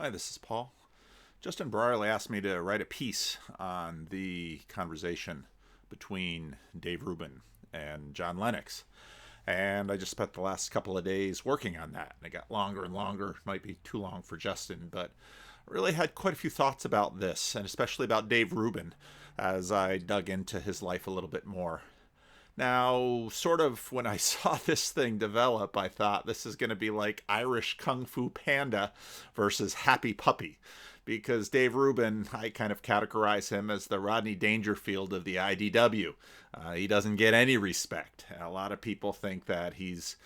Hi, this is Paul. Justin Brierley asked me to write a piece on the conversation between Dave Rubin and John Lennox. And I just spent the last couple of days working on that. And it got longer and longer. Might be too long for Justin, but I really had quite a few thoughts about this, and especially about Dave Rubin, as I dug into his life a little bit more. Now, sort of when I saw this thing develop, I thought this is going to be like Irish Kung Fu Panda versus Happy Puppy. Because Dave Rubin, I kind of categorize him as the Rodney Dangerfield of the IDW. He doesn't get any respect. A lot of people think that he's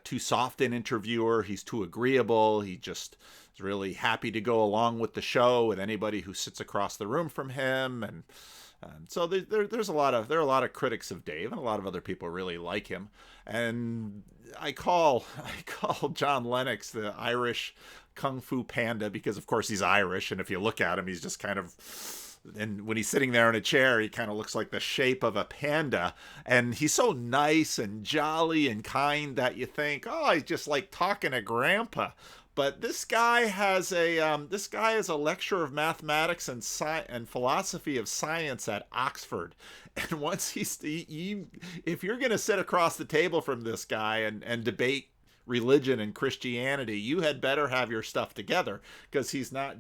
too soft an interviewer, he's too agreeable, he just is really happy to go along with the show with anybody who sits across the room from him, and so there are a lot of critics of Dave, and a lot of other people really like him. And I call John Lennox the Irish Kung Fu Panda because, of course, he's Irish, and if you look at him, he's just kind of, and when he's sitting there in a chair, he kind of looks like the shape of a panda. And he's so nice and jolly and kind that you think, oh, he's just like talking to Grandpa. But this guy is a lecturer of mathematics and philosophy of science at Oxford. And once if you're going to sit across the table from this guy and debate religion and Christianity, you had better have your stuff together, because he's not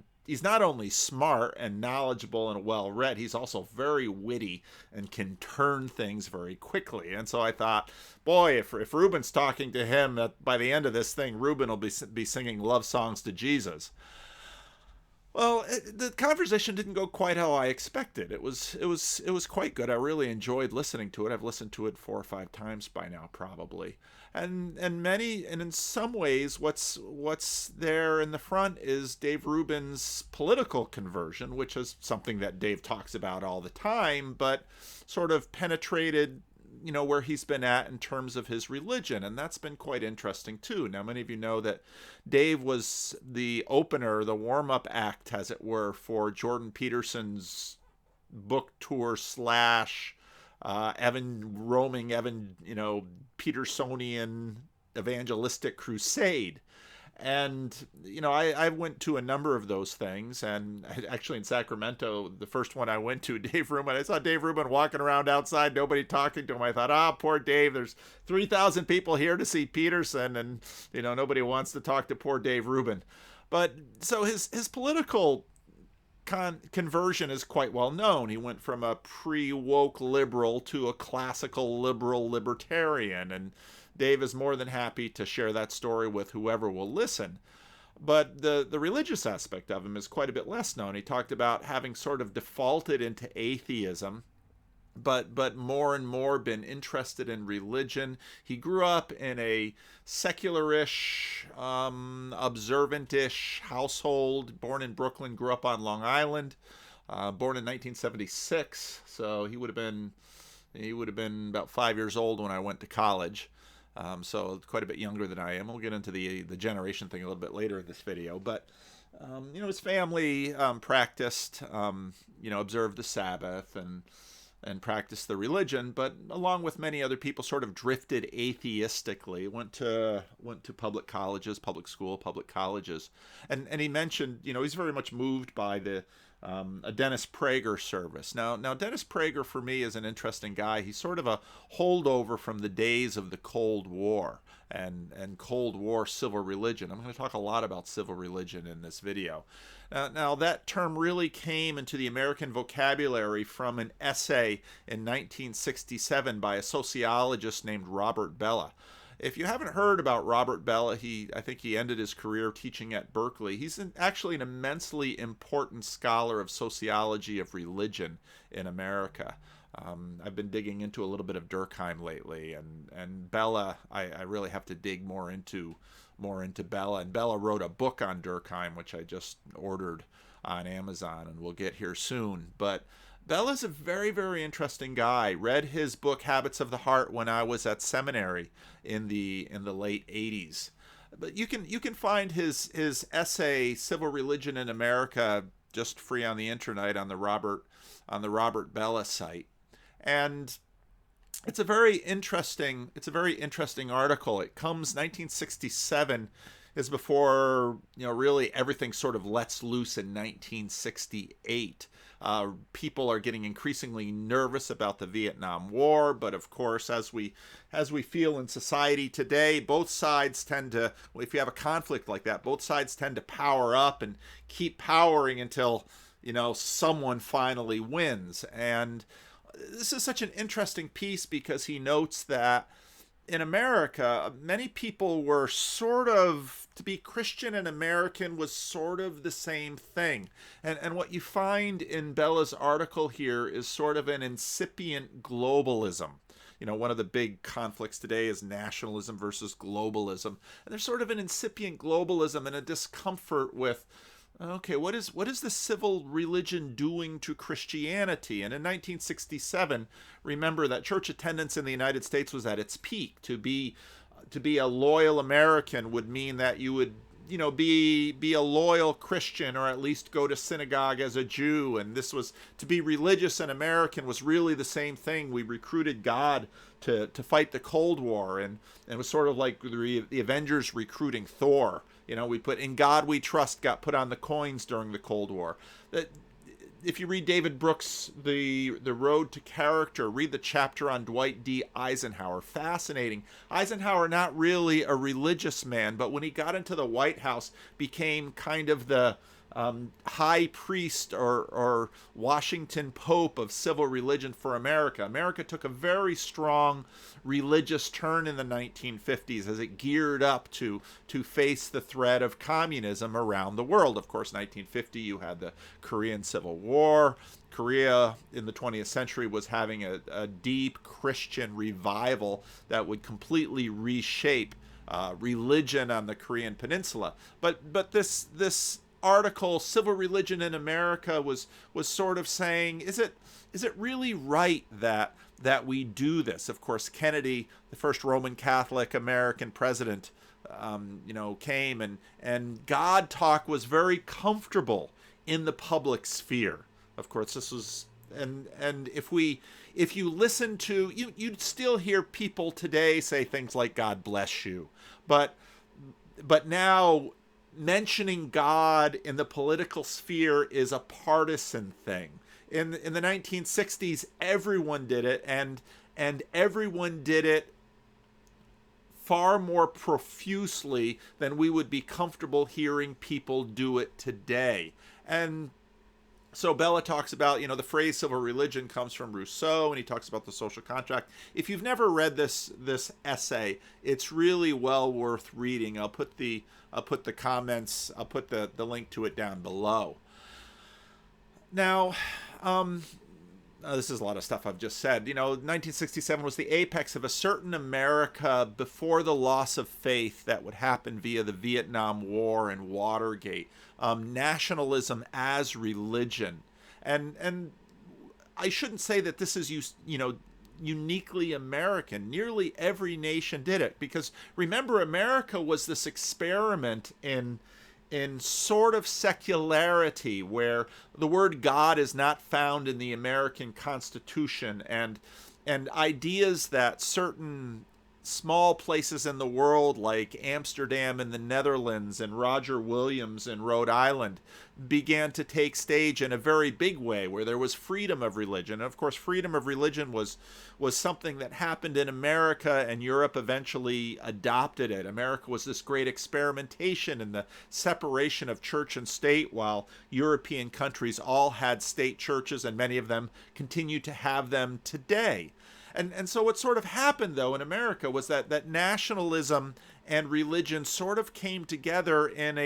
only smart and knowledgeable and well read, he's also very witty and can turn things very quickly. And so I thought, boy, if Rubin's talking to him, that by the end of this thing, Rubin will be singing love songs to Jesus. Well, the conversation didn't go quite how I expected. It was quite good. I really enjoyed listening to it. I've listened to it 4 or 5 times by now, probably. And in some ways, what's there in the front is Dave Rubin's political conversion, which is something that Dave talks about all the time, but sort of penetrated, where he's been at in terms of his religion. And that's been quite interesting too. Now, many of you know that Dave was the opener, the warm-up act, as it were, for Jordan Peterson's book tour slash Petersonian evangelistic crusade. And, I went to a number of those things. And actually in Sacramento, the first one I went to, Dave Rubin, I saw Dave Rubin walking around outside, nobody talking to him. I thought, poor Dave, there's 3,000 people here to see Peterson, and, nobody wants to talk to poor Dave Rubin. But so his political conversion is quite well known. He went from a pre-woke liberal to a classical liberal libertarian, and Dave is more than happy to share that story with whoever will listen. But the religious aspect of him is quite a bit less known. He talked about having sort of defaulted into atheism, but more and more been interested in religion. He grew up in a secularish, observantish household, born in Brooklyn, grew up on Long Island, born in 1976. So he would have been about 5 years old when I went to college. So quite a bit younger than I am. We'll get into the generation thing a little bit later in this video. But his family practiced, observed the Sabbath and practiced the religion, but along with many other people, sort of drifted atheistically. Went to public colleges, public colleges, and he mentioned, he's very much moved by a Dennis Prager service. Now Dennis Prager for me is an interesting guy. He's sort of a holdover from the days of the Cold War and Cold War civil religion. I'm going to talk a lot about civil religion in this video. Now that term really came into the American vocabulary from an essay in 1967 by a sociologist named Robert Bellah. If you haven't heard about Robert Bellah, I think he ended his career teaching at Berkeley. He's actually an immensely important scholar of sociology of religion in America. I've been digging into a little bit of Durkheim lately, and Bellah, I really have to dig more into Bellah. And Bellah wrote a book on Durkheim, which I just ordered on Amazon, and we'll get here soon. But Bella's a very, very interesting guy. Read his book Habits of the Heart when I was at seminary in the late 80s. But you can find his essay Civil Religion in America just free on the internet on the Robert Bellah site. And it's a very interesting article. It comes 1967. is before, really everything sort of lets loose in 1968. People are getting increasingly nervous about the Vietnam War, but of course, as we feel in society today, both sides tend to, if you have a conflict like that, both sides tend to power up and keep powering until someone finally wins. And this is such an interesting piece because he notes that in America, many people were to be Christian and American was sort of the same thing. And what you find in Bella's article here is sort of an incipient globalism. One of the big conflicts today is nationalism versus globalism. And there's sort of an incipient globalism and a discomfort with, okay, what is the civil religion doing to Christianity? And in 1967, remember that church attendance in the United States was at its peak. To be a loyal American would mean that you would, be a loyal Christian, or at least go to synagogue as a Jew. And this was, to be religious and American was really the same thing. We recruited God to fight the Cold War, and it was sort of like the Avengers recruiting Thor. We put "In God We Trust" got put on the coins during the Cold War. If you read David Brooks' The Road to Character, read the chapter on Dwight D. Eisenhower. Fascinating. Eisenhower, not really a religious man, but when he got into the White House, became kind of the high priest or Washington Pope of civil religion for America. America took a very strong religious turn in the 1950s as it geared up to face the threat of communism around the world. Of course, 1950, you had the Korean Civil War. Korea in the 20th century was having a deep Christian revival that would completely reshape religion on the Korean Peninsula. But this article, Civil Religion in America, was sort of saying, is it really right that we do this? Of course, Kennedy, the first Roman Catholic American president, came, and God talk was very comfortable in the public sphere. Of course, this was, and if you listen to, you'd still hear people today say things like "God bless you," but now mentioning God in the political sphere is a partisan thing. In the 1960s, everyone did it, and everyone did it far more profusely than we would be comfortable hearing people do it today. And so Bella talks about, the phrase civil religion comes from Rousseau, and he talks about the social contract. If you've never read this essay, it's really well worth reading. I'll put the comments, I'll put the link to it down below. Now, this is a lot of stuff I've just said. 1967 was the apex of a certain America before the loss of faith that would happen via the Vietnam War and Watergate. Nationalism as religion. And I shouldn't say that this is, uniquely American. Nearly every nation did it, because remember, America was this experiment in sort of secularity, where the word God is not found in the American Constitution, and ideas that certain small places in the world like Amsterdam in the Netherlands and Roger Williams in Rhode Island began to take stage in a very big way, where there was freedom of religion. And of course, freedom of religion was something that happened in America, and Europe eventually adopted it. America was this great experimentation in the separation of church and state, while European countries all had state churches, and many of them continue to have them today. And so what sort of happened, though, in America was that nationalism and religion sort of came together in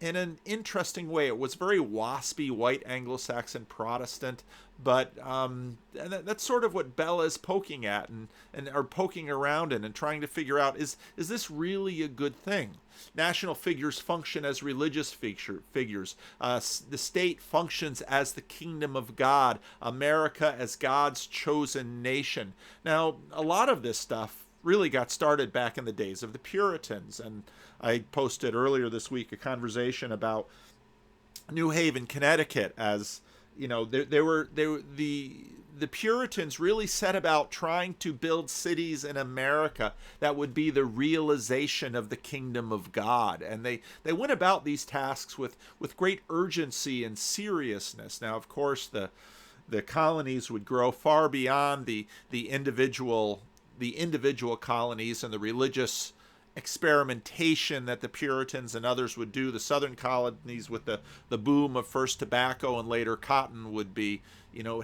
an interesting way. It was very waspy, white Anglo-Saxon Protestant, but that's sort of what Bella is poking at and are poking around in and trying to figure out, is this really a good thing? National figures function as religious figures. The state functions as the kingdom of God. America as God's chosen nation. Now, a lot of this stuff really got started back in the days of the Puritans. And I posted earlier this week a conversation about New Haven, Connecticut, as The Puritans really set about trying to build cities in America that would be the realization of the kingdom of God. And they went about these tasks with great urgency and seriousness. Now, of course, the colonies would grow far beyond the individual colonies and the religious experimentation that the Puritans and others would do. The southern colonies, with the boom of first tobacco and later cotton, would be,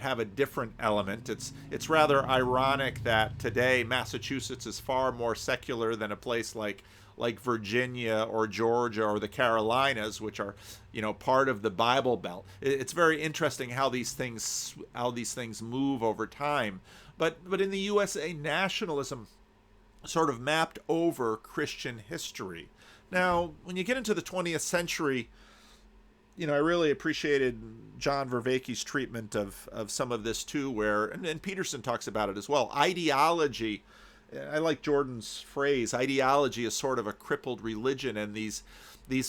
have a different element. It's rather ironic that today Massachusetts is far more secular than a place like Virginia or Georgia or the Carolinas, which are, part of the Bible Belt. It's very interesting how these things move over time. But in the USA, nationalism sort of mapped over Christian history. Now, when you get into the 20th century, I really appreciated John Vervaeke's treatment of some of this too, where, and Peterson talks about it as well, ideology. I like Jordan's phrase, ideology is sort of a crippled religion, and these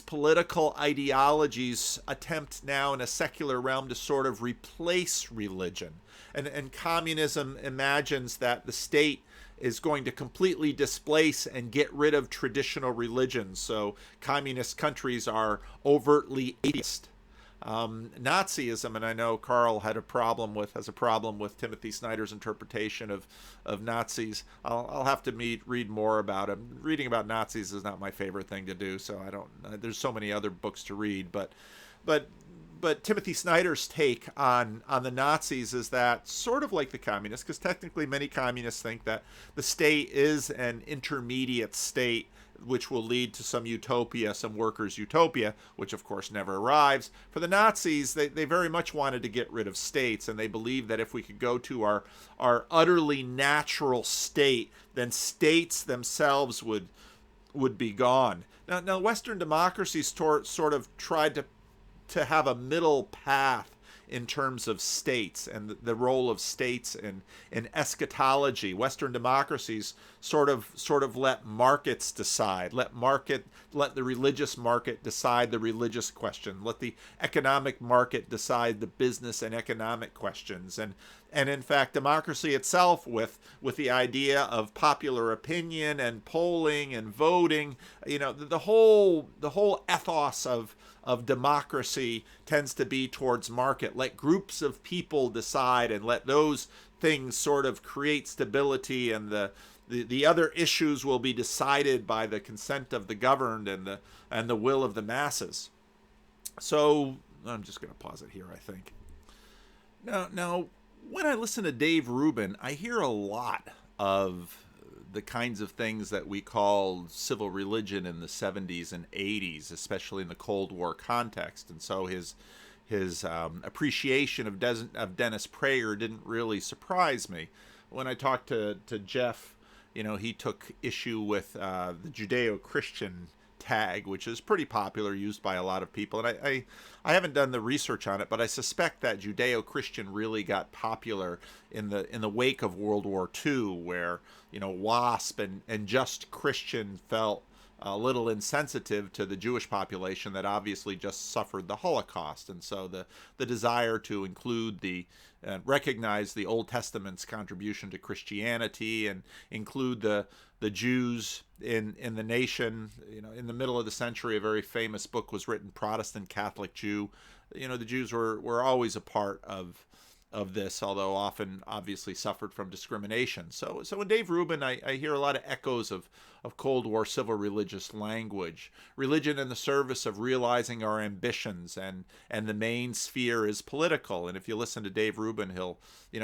political ideologies attempt now in a secular realm to sort of replace religion. And communism imagines that the state is going to completely displace and get rid of traditional religions. So communist countries are overtly atheist. Nazism, and I know Carl has a problem with Timothy Snyder's interpretation of Nazis. I'll have to read more about him. Reading about Nazis is not my favorite thing to do, so I don't. There's so many other books to read, but Timothy Snyder's take on the Nazis is that, sort of like the communists, because technically many communists think that the state is an intermediate state which will lead to some utopia, some workers' utopia, which of course never arrives. For the Nazis, they very much wanted to get rid of states, and they believed that if we could go to our utterly natural state, then states themselves would be gone. Now Western democracies sort of tried to have a middle path in terms of states and the role of states in eschatology. Western democracies sort of let markets decide, let the religious market decide the religious question, let the economic market decide the business and economic questions, and in fact democracy itself, with the idea of popular opinion and polling and voting, the whole ethos of democracy tends to be towards market. Let groups of people decide, and let those things sort of create stability, and the other issues will be decided by the consent of the governed and the will of the masses. So I'm just going to pause it here, I think. Now, when I listen to Dave Rubin, I hear a lot of the kinds of things that we called civil religion in the 70s and 80s, especially in the Cold War context. And so his appreciation of Dennis Prager didn't really surprise me. When I talked to Jeff, he took issue with the Judeo-Christian tag, which is pretty popular, used by a lot of people. And I haven't done the research on it, but I suspect that Judeo-Christian really got popular in the wake of World War II, where WASP and Just Christian felt a little insensitive to the Jewish population that obviously just suffered the Holocaust. And so the desire to include recognize the Old Testament's contribution to Christianity and include the Jews in the nation. In the middle of the century, a very famous book was written, Protestant Catholic Jew. The Jews were always a part of this, although often obviously suffered from discrimination. So in Dave Rubin, I hear a lot of echoes of Cold War civil religious language. Religion in the service of realizing our ambitions, and the main sphere is political. And if you listen to Dave Rubin,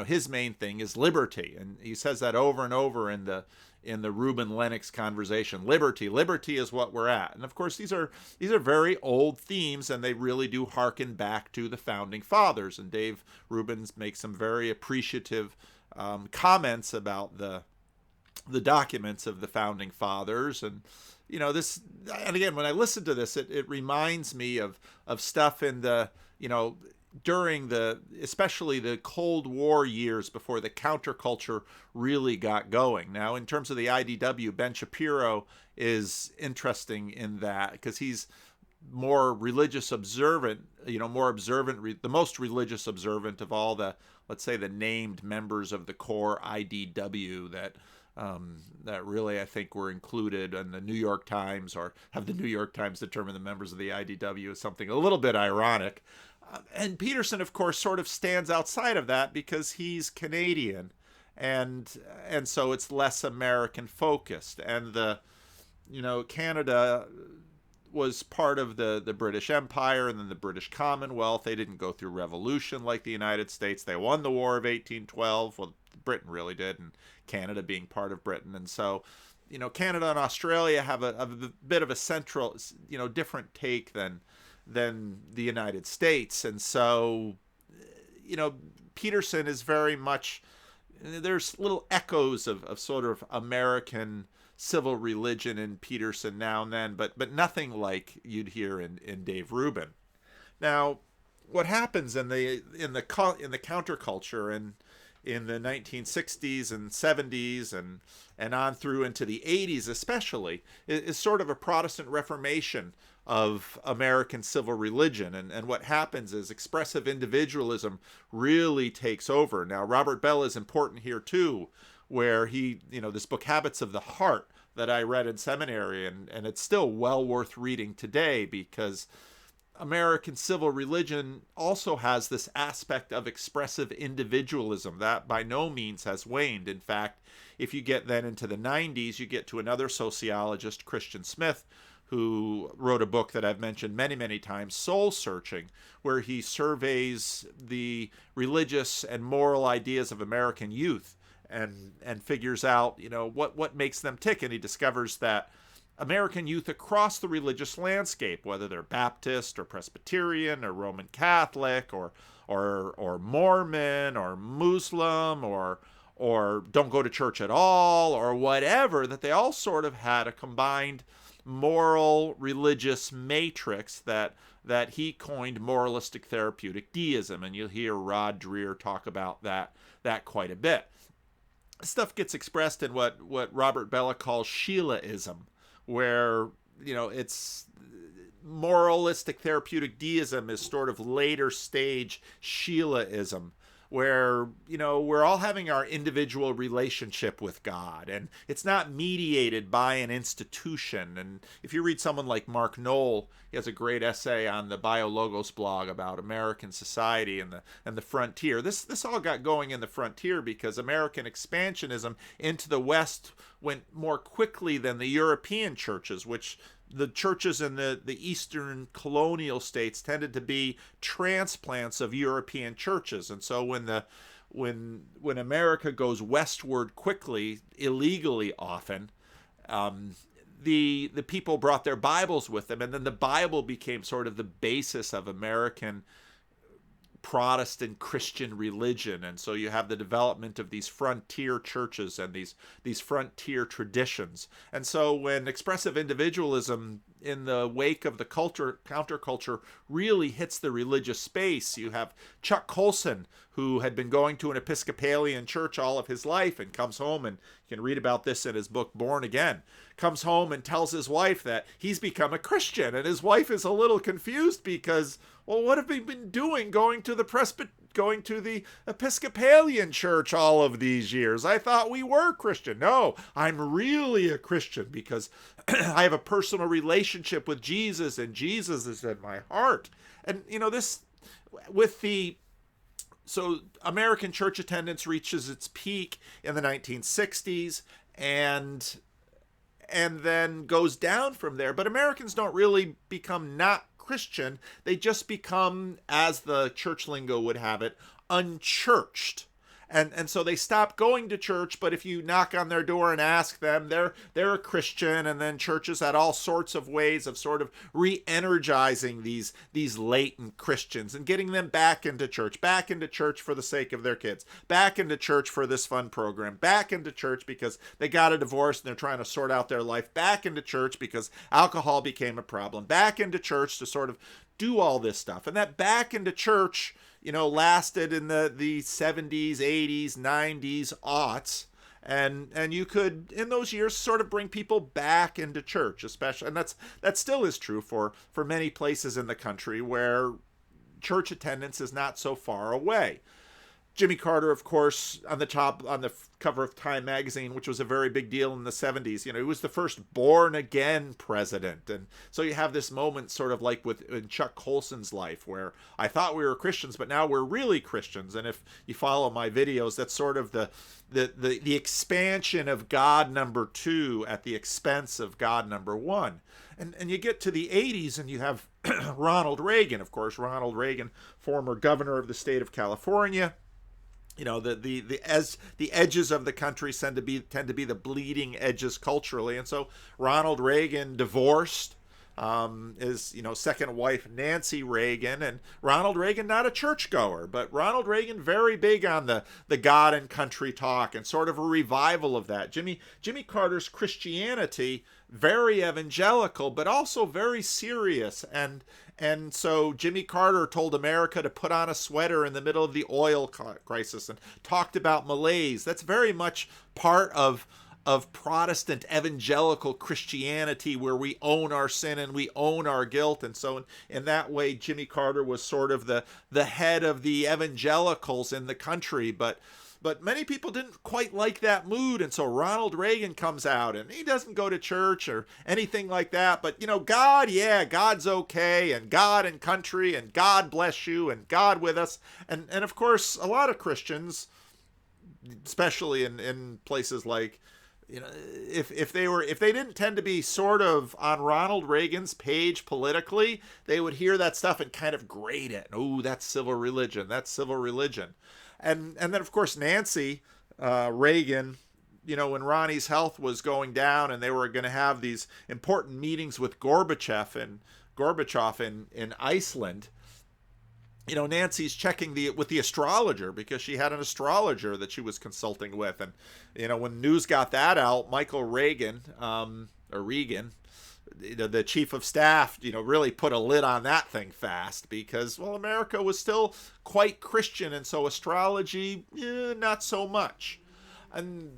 his main thing is liberty, and he says that over and over in the Rubin-Lennox conversation. Liberty is what we're at. And of course, these are very old themes, and they really do harken back to the founding fathers. And Dave Rubin makes some very appreciative comments about the documents of the founding fathers. And this, and again, when I listen to this, it reminds me of stuff in the during especially the Cold War years, before the counterculture really got going. Now, in terms of the IDW, Ben Shapiro is interesting in that, because he's more religious observant, more observant, the most religious observant of all the, let's say, the named members of the core IDW that really, I think, were included in the New York Times, or have the New York Times determine the members of the IDW is something a little bit ironic. And Peterson, of course, sort of stands outside of that because he's Canadian, and so it's less American focused. And Canada was part of the British Empire and then the British Commonwealth. They didn't go through revolution like the United States. They won the War of 1812. Well, Britain really did, and Canada being part of Britain. And so, Canada and Australia have a bit of a central, different take than the United States. And so, Peterson is very much, there's little echoes of sort of American civil religion in Peterson now and then, but nothing like you'd hear in Dave Rubin. Now, what happens in the counterculture and in the 1960s and 70s and on through into the 80s especially is sort of a Protestant Reformation of American civil religion. And what happens is expressive individualism really takes over. Now, Robert Bell is important here too, where he, this book Habits of the Heart that I read in seminary, and it's still well worth reading today, because American civil religion also has this aspect of expressive individualism that by no means has waned. In fact, if you get then into the 90s, you get to another sociologist, Christian Smith, who wrote a book that I've mentioned many, many times, Soul Searching, where he surveys the religious and moral ideas of American youth and figures out, what makes them tick. And he discovers that American youth across the religious landscape, whether they're Baptist or Presbyterian or Roman Catholic or Mormon or Muslim or don't go to church at all or whatever, that they all sort of had a combined moral religious matrix that he coined moralistic therapeutic deism. And you'll hear Rod Dreher talk about that quite a bit. Stuff gets expressed in what Robert Bella calls Sheilaism, where, it's moralistic therapeutic deism is sort of later stage Sheilaism, where, we're all having our individual relationship with God, and it's not mediated by an institution. And if you read someone like Mark Knoll, he has a great essay on the BioLogos blog about American society and the frontier. This all got going in the frontier because American expansionism into the West went more quickly than the European churches, which the churches in the eastern colonial states tended to be transplants of European churches. And so when America goes westward quickly, illegally often, the people brought their Bibles with them, and then the Bible became sort of the basis of American Protestant Christian religion. And so you have the development of these frontier churches and these frontier traditions. And so when expressive individualism in the wake of the counterculture really hits the religious space, you have Chuck Colson, who had been going to an Episcopalian church all of his life and comes home, and you can read about this in his book Born Again, comes home and tells his wife that he's become a Christian. And his wife is a little confused because, well, what have we been doing going to the Episcopalian church all of these years? I thought we were Christian. No, I'm really a Christian because I have a personal relationship with Jesus, and Jesus is in my heart. And, so American church attendance reaches its peak in the 1960s and then goes down from there. But Americans don't really become not Christian. They just become, as the church lingo would have it, unchurched. And so they stop going to church, but if you knock on their door and ask them, they're a Christian. And then churches had all sorts of ways of sort of re-energizing these latent Christians and getting them back into church for the sake of their kids, back into church for this fun program, back into church because they got a divorce and they're trying to sort out their life, back into church because alcohol became a problem, back into church to sort of do all this stuff. And that back into church, lasted in the 70s, 80s, 90s, aughts. And you could, in those years, sort of bring people back into church, especially, and that still is true for many places in the country where church attendance is not so far away. Jimmy Carter, of course, on the cover of Time magazine, which was a very big deal in the 70s. He was the first born-again president. And so you have this moment sort of like in Chuck Colson's life where I thought we were Christians, but now we're really Christians. And if you follow my videos, that's sort of the expansion of God number 2 at the expense of God number 1. And you get to the 80s and you have Ronald Reagan, of course. Ronald Reagan, former governor of the state of California. The edges of the country tend to be the bleeding edges culturally, and so Ronald Reagan divorced his second wife Nancy Reagan, and Ronald Reagan not a churchgoer, but Ronald Reagan very big on the God and country talk and sort of a revival of that. Jimmy Carter's Christianity very evangelical, but also very serious, and so Jimmy Carter told America to put on a sweater in the middle of the oil crisis and talked about malaise. That's very much part of Protestant evangelical Christianity, where we own our sin and we own our guilt. And so in that way, Jimmy Carter was sort of the head of the evangelicals in the country. But many people didn't quite like that mood, and so Ronald Reagan comes out, and he doesn't go to church or anything like that, but, God, yeah, God's okay, and God and country, and God bless you, and God with us, and of course, a lot of Christians, especially in places like, if they didn't tend to be sort of on Ronald Reagan's page politically, they would hear that stuff and kind of grade it. Oh, that's civil religion. That's civil religion. And then, of course, Nancy Reagan, when Ronnie's health was going down and they were going to have these important meetings with Gorbachev in Iceland, Nancy's checking with the astrologer because she had an astrologer that she was consulting with. And, when news got that out, Michael Reagan, the chief of staff, really put a lid on that thing fast because, well, America was still quite Christian, and so astrology, not so much. And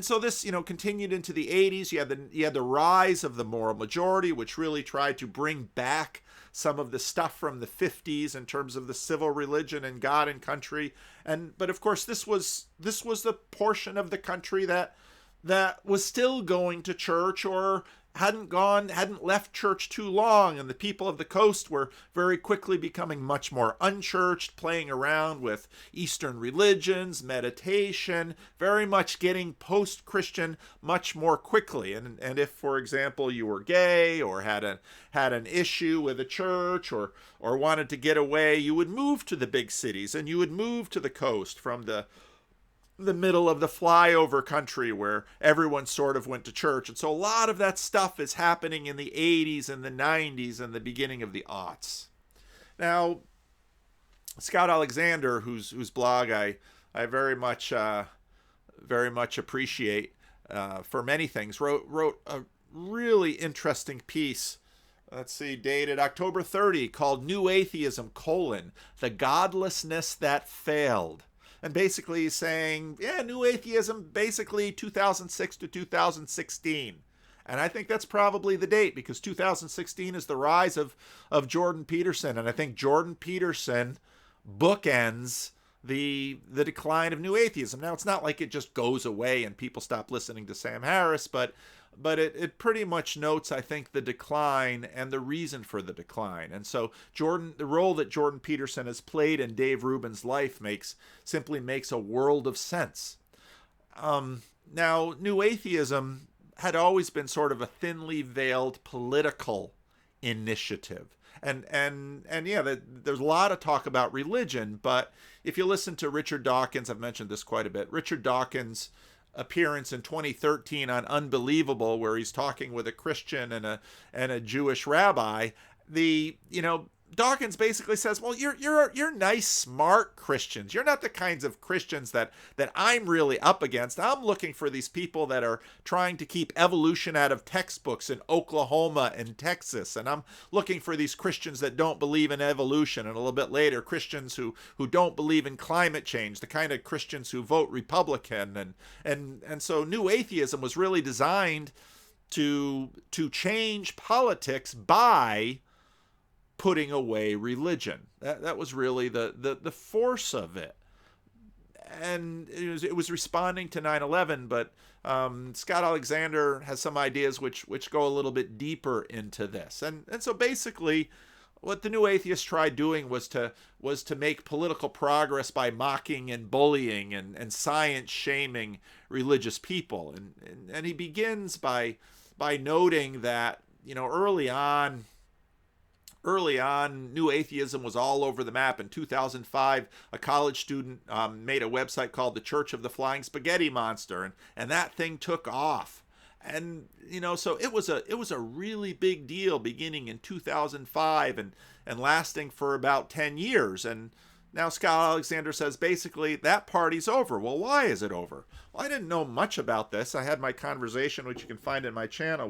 so this, continued into the 80s. You had the rise of the moral majority, which really tried to bring back some of the stuff from the 50s in terms of the civil religion and God and country. But of course, this was the portion of the country that was still going to church or hadn't left church too long, and the people of the coast were very quickly becoming much more unchurched, playing around with Eastern religions, meditation, very much getting post-Christian much more quickly. And if, for example, you were gay or had an issue with a church or wanted to get away, you would move to the big cities and you would move to the coast from the middle of the flyover country where everyone sort of went to church. And so a lot of that stuff is happening in the 80s and the 90s and the beginning of the aughts. Now, Scott Alexander, whose blog I very much appreciate for many things, wrote a really interesting piece, let's see, dated October 30, called New Atheism, the Godlessness That Failed. And basically he's saying, New Atheism, basically 2006 to 2016. And I think that's probably the date, because 2016 is the rise of Jordan Peterson. And I think Jordan Peterson bookends the decline of New Atheism. Now, it's not like it just goes away and people stop listening to Sam Harris, but it pretty much notes, I think, the decline and the reason for the decline. And so the role that Jordan Peterson has played in Dave Rubin's life simply makes a world of sense. Now, New Atheism had always been sort of a thinly veiled political initiative. And there's a lot of talk about religion, but if you listen to Richard Dawkins, I've mentioned this quite a bit, Richard Dawkins' appearance in 2013 on Unbelievable, where he's talking with a Christian and a Jewish rabbi, Dawkins basically says, well, you're nice, smart Christians. You're not the kinds of Christians that I'm really up against. I'm looking for these people that are trying to keep evolution out of textbooks in Oklahoma and Texas. And I'm looking for these Christians that don't believe in evolution. And a little bit later, Christians who don't believe in climate change, the kind of Christians who vote Republican. And so New Atheism was really designed to change politics by putting away religion. That was really the force of it. And it was responding to 9/11, but Scott Alexander has some ideas which go a little bit deeper into this. And so basically what the New Atheists tried doing was to make political progress by mocking and bullying and science shaming religious people. And he begins by noting that, early on, New Atheism was all over the map. In 2005, a college student made a website called the Church of the Flying Spaghetti Monster, and that thing took off. And so it was a really big deal beginning in 2005 and lasting for about 10 years. And now Scott Alexander says basically that party's over. Well, why is it over? Well, I didn't know much about this. I had my conversation, which you can find in my channel,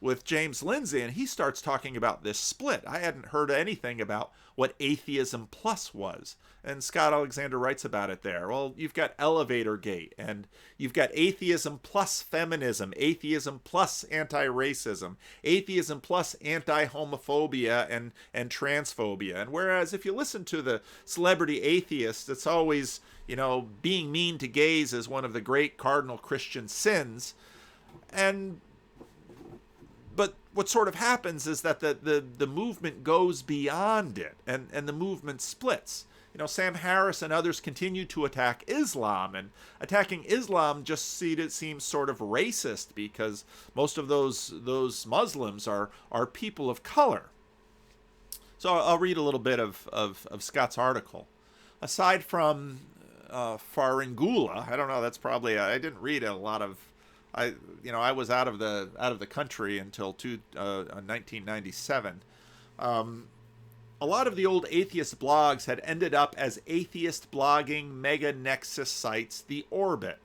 with James Lindsay, and he starts talking about this split. I hadn't heard anything about what Atheism Plus was. And Scott Alexander writes about it there. Well, you've got Elevator Gate, and you've got Atheism Plus Feminism, Atheism Plus Anti-Racism, Atheism Plus Anti-Homophobia and Transphobia. And whereas if you listen to the celebrity atheists, it's always, being mean to gays is one of the great cardinal Christian sins. But what sort of happens is that the movement goes beyond it, and the movement splits. Sam Harris and others continue to attack Islam, and attacking Islam just seems sort of racist because most of those Muslims are people of color. So I'll read a little bit of Scott's article. Aside from Faringula, I don't know, that's probably, I didn't read a lot of, I was out of the country until 1997. A lot of the old atheist blogs had ended up as atheist blogging mega nexus sites, The Orbit.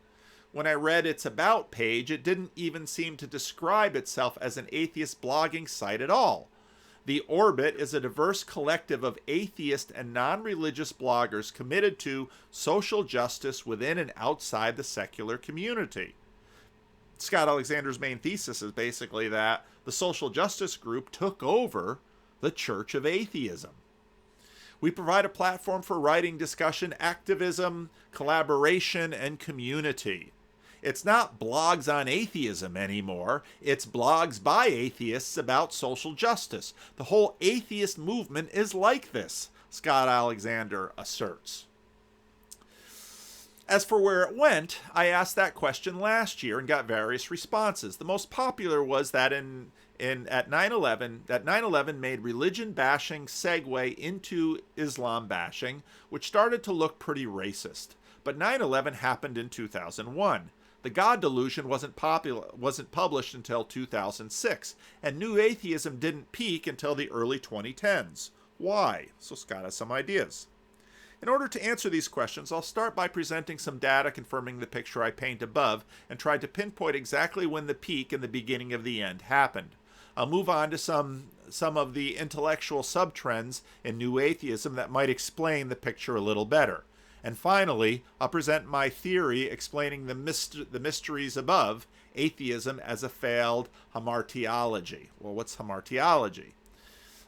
When I read its about page, it didn't even seem to describe itself as an atheist blogging site at all. The Orbit is a diverse collective of atheist and non-religious bloggers committed to social justice within and outside the secular community. Scott Alexander's main thesis is basically that the social justice group took over the Church of Atheism. We provide a platform for writing, discussion, activism, collaboration, and community. It's not blogs on atheism anymore. It's blogs by atheists about social justice. The whole atheist movement is like this, Scott Alexander asserts. As for where it went, I asked that question last year and got various responses. The most popular was that at 9/11 made religion bashing segue into Islam bashing, which started to look pretty racist. But 9/11 happened in 2001. The God Delusion wasn't published until 2006, and New Atheism didn't peak until the early 2010s. Why? So Scott has some ideas. In order to answer these questions, I'll start by presenting some data confirming the picture I paint above and try to pinpoint exactly when the peak and the beginning of the end happened. I'll move on to some of the intellectual subtrends in New Atheism that might explain the picture a little better. And finally, I'll present my theory explaining the mysteries above, atheism as a failed hamartiology. Well, what's hamartiology?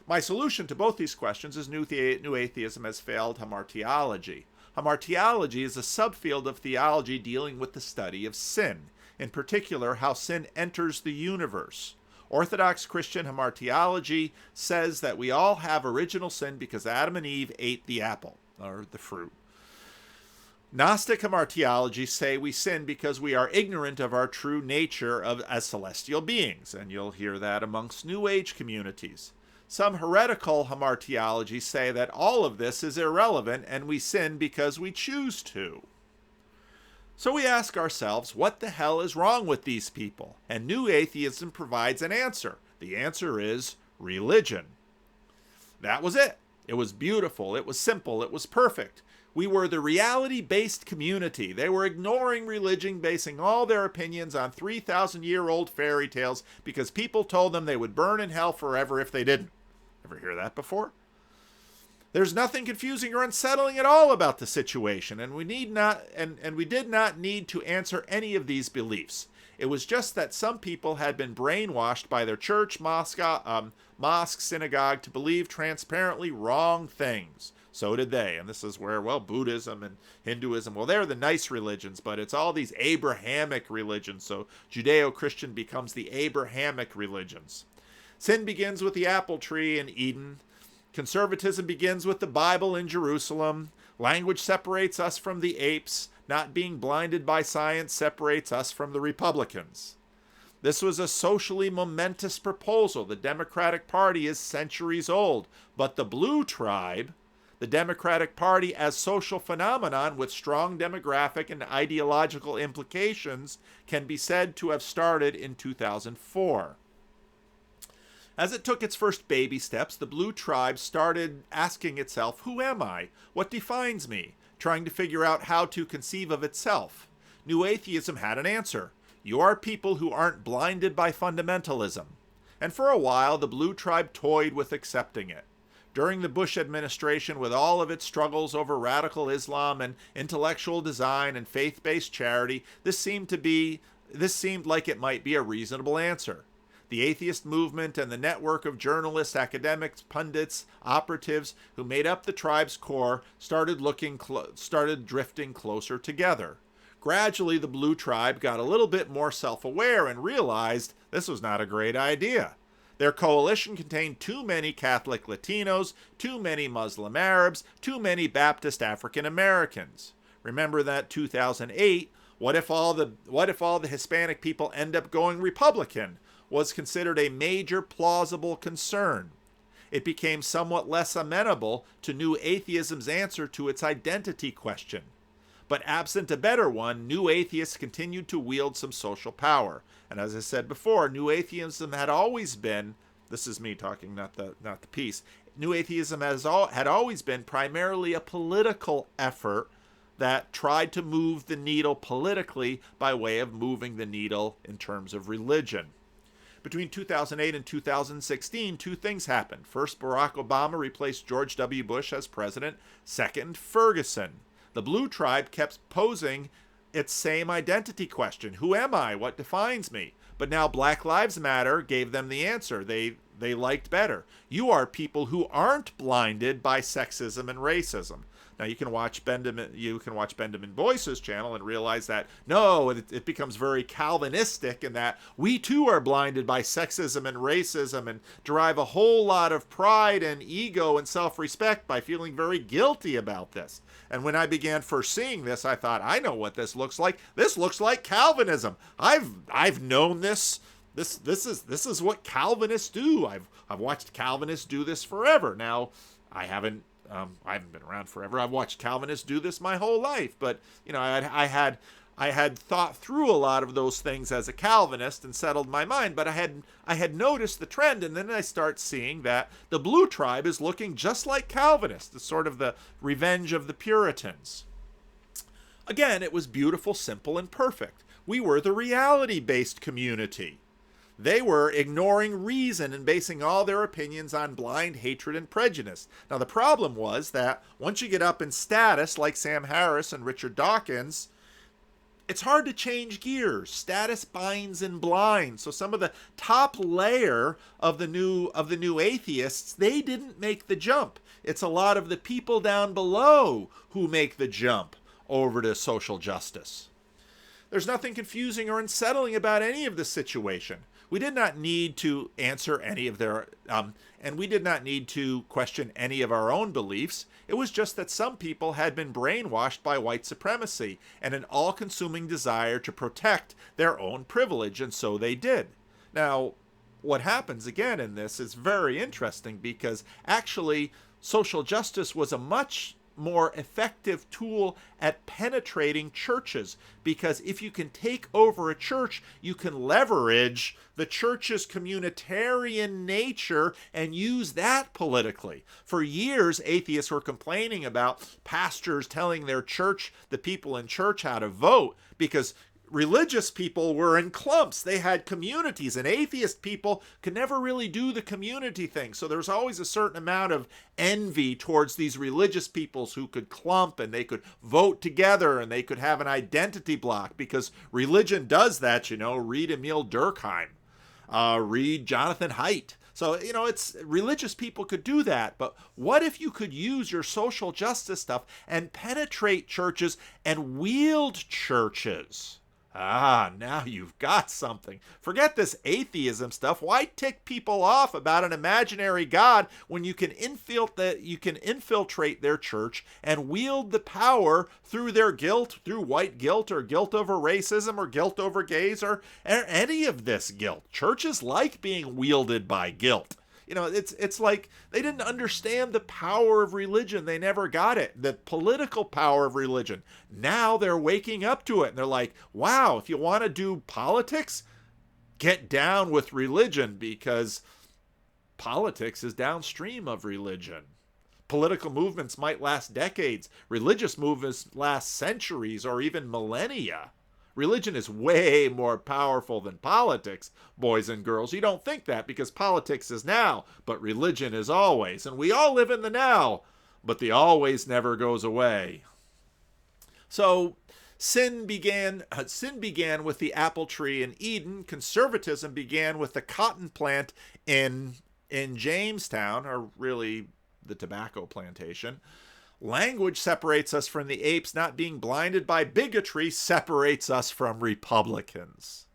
My solution to both these questions is New Atheism as failed hamartiology. Hamartiology is a subfield of theology dealing with the study of sin, in particular how sin enters the universe. Orthodox Christian hamartiology says that we all have original sin because Adam and Eve ate the apple, or the fruit. Gnostic hamartiology say we sin because we are ignorant of our true nature as celestial beings, and you'll hear that amongst New Age communities. Some heretical hamartiology say that all of this is irrelevant and we sin because we choose to. So we ask ourselves, what the hell is wrong with these people? And New Atheism provides an answer. The answer is religion. That was it. It was beautiful. It was simple. It was perfect. We were the reality-based community. They were ignoring religion, basing all their opinions on 3,000-year-old fairy tales because people told them they would burn in hell forever if they didn't. Ever hear that before? There's nothing confusing or unsettling at all about the situation, and we did not need to answer any of these beliefs. It was just that some people had been brainwashed by their church, mosque, synagogue to believe transparently wrong things. So did they. And this is where, well, Buddhism and Hinduism, well, they're the nice religions, but it's all these Abrahamic religions. So Judeo-Christian becomes the Abrahamic religions. Sin begins with the apple tree in Eden. Conservatism begins with the Bible in Jerusalem. Language separates us from the apes. Not being blinded by science separates us from the Republicans. This was a socially momentous proposal. The Democratic Party is centuries old, but the Blue Tribe, the Democratic Party as social phenomenon with strong demographic and ideological implications, can be said to have started in 2004. As it took its first baby steps, the Blue Tribe started asking itself, who am I? What defines me? Trying to figure out how to conceive of itself. New Atheism had an answer. You are people who aren't blinded by fundamentalism. And for a while, the Blue Tribe toyed with accepting it. During the Bush administration, with all of its struggles over radical Islam and intellectual design and faith-based charity, this seemed like it might be a reasonable answer. The atheist movement and the network of journalists, academics, pundits, operatives who made up the tribe's core started drifting closer together. Gradually, the Blue Tribe got a little bit more self-aware and realized this was not a great idea. Their coalition contained too many Catholic Latinos, too many Muslim Arabs, too many Baptist African Americans. Remember that 2008, what if all the Hispanic people end up going Republican? Was considered a major plausible concern. It became somewhat less amenable to New Atheism's answer to its identity question. But absent a better one, New Atheists continued to wield some social power. And as I said before, New Atheism had always been, this is me talking, not the piece, New Atheism had always been primarily a political effort that tried to move the needle politically by way of moving the needle in terms of religion. Between 2008 and 2016, two things happened. First, Barack Obama replaced George W. Bush as president. Second, Ferguson. The Blue Tribe kept posing its same identity question. Who am I? What defines me? But now Black Lives Matter gave them the answer they liked better. You are people who aren't blinded by sexism and racism. Now you can watch Benjamin Boyce's channel and realize that no, it becomes very Calvinistic in that we too are blinded by sexism and racism and derive a whole lot of pride and ego and self-respect by feeling very guilty about this. And when I began first seeing this, I thought, I know what this looks like. This looks like Calvinism. I've known this. This is what Calvinists do. I've watched Calvinists do this forever. Now I haven't been around forever. I've watched Calvinists do this my whole life, but I had thought through a lot of those things as a Calvinist and settled my mind. But I had noticed the trend, and then I start seeing that the Blue Tribe is looking just like Calvinists. It's sort of the revenge of the Puritans. Again, it was beautiful, simple, and perfect. We were the reality-based community. They were ignoring reason and basing all their opinions on blind hatred and prejudice. Now, the problem was that once you get up in status, like Sam Harris and Richard Dawkins, it's hard to change gears. Status binds and blinds. So some of the top layer of the new atheists, they didn't make the jump. It's a lot of the people down below who make the jump over to social justice. There's nothing confusing or unsettling about any of this situation. We did not need to answer any of their, and we did not need to question any of our own beliefs. It was just that some people had been brainwashed by white supremacy and an all-consuming desire to protect their own privilege, and so they did. Now, what happens again in this is very interesting because actually social justice was a much more effective tool at penetrating churches, because if you can take over a church, you can leverage the church's communitarian nature and use that politically. For years, atheists were complaining about pastors telling their church, the people in church, how to vote, because religious people were in clumps. They had communities, and atheist people could never really do the community thing. So there was always a certain amount of envy towards these religious peoples who could clump and they could vote together and they could have an identity block, because religion does that, Read Emil Durkheim, read Jonathan Haidt. So, it's religious people could do that. But what if you could use your social justice stuff and penetrate churches and wield churches? Now you've got something. Forget this atheism stuff. Why tick people off about an imaginary God when you can infiltrate their church and wield the power through their guilt, through white guilt or guilt over racism or guilt over gays or any of this guilt. Churches like being wielded by guilt. It's like they didn't understand the power of religion. They never got it. The political power of religion. Now they're waking up to it. And they're like, wow, if you want to do politics, get down with religion, because politics is downstream of religion. Political movements might last decades. Religious movements last centuries or even millennia. Religion is way more powerful than politics, boys and girls. You don't think that because politics is now, but religion is always. And we all live in the now, but the always never goes away. So sin began with the apple tree in Eden. Conservatism began with the cotton plant in Jamestown, or really the tobacco plantation. Language separates us from the apes. Not being blinded by bigotry separates us from Republicans.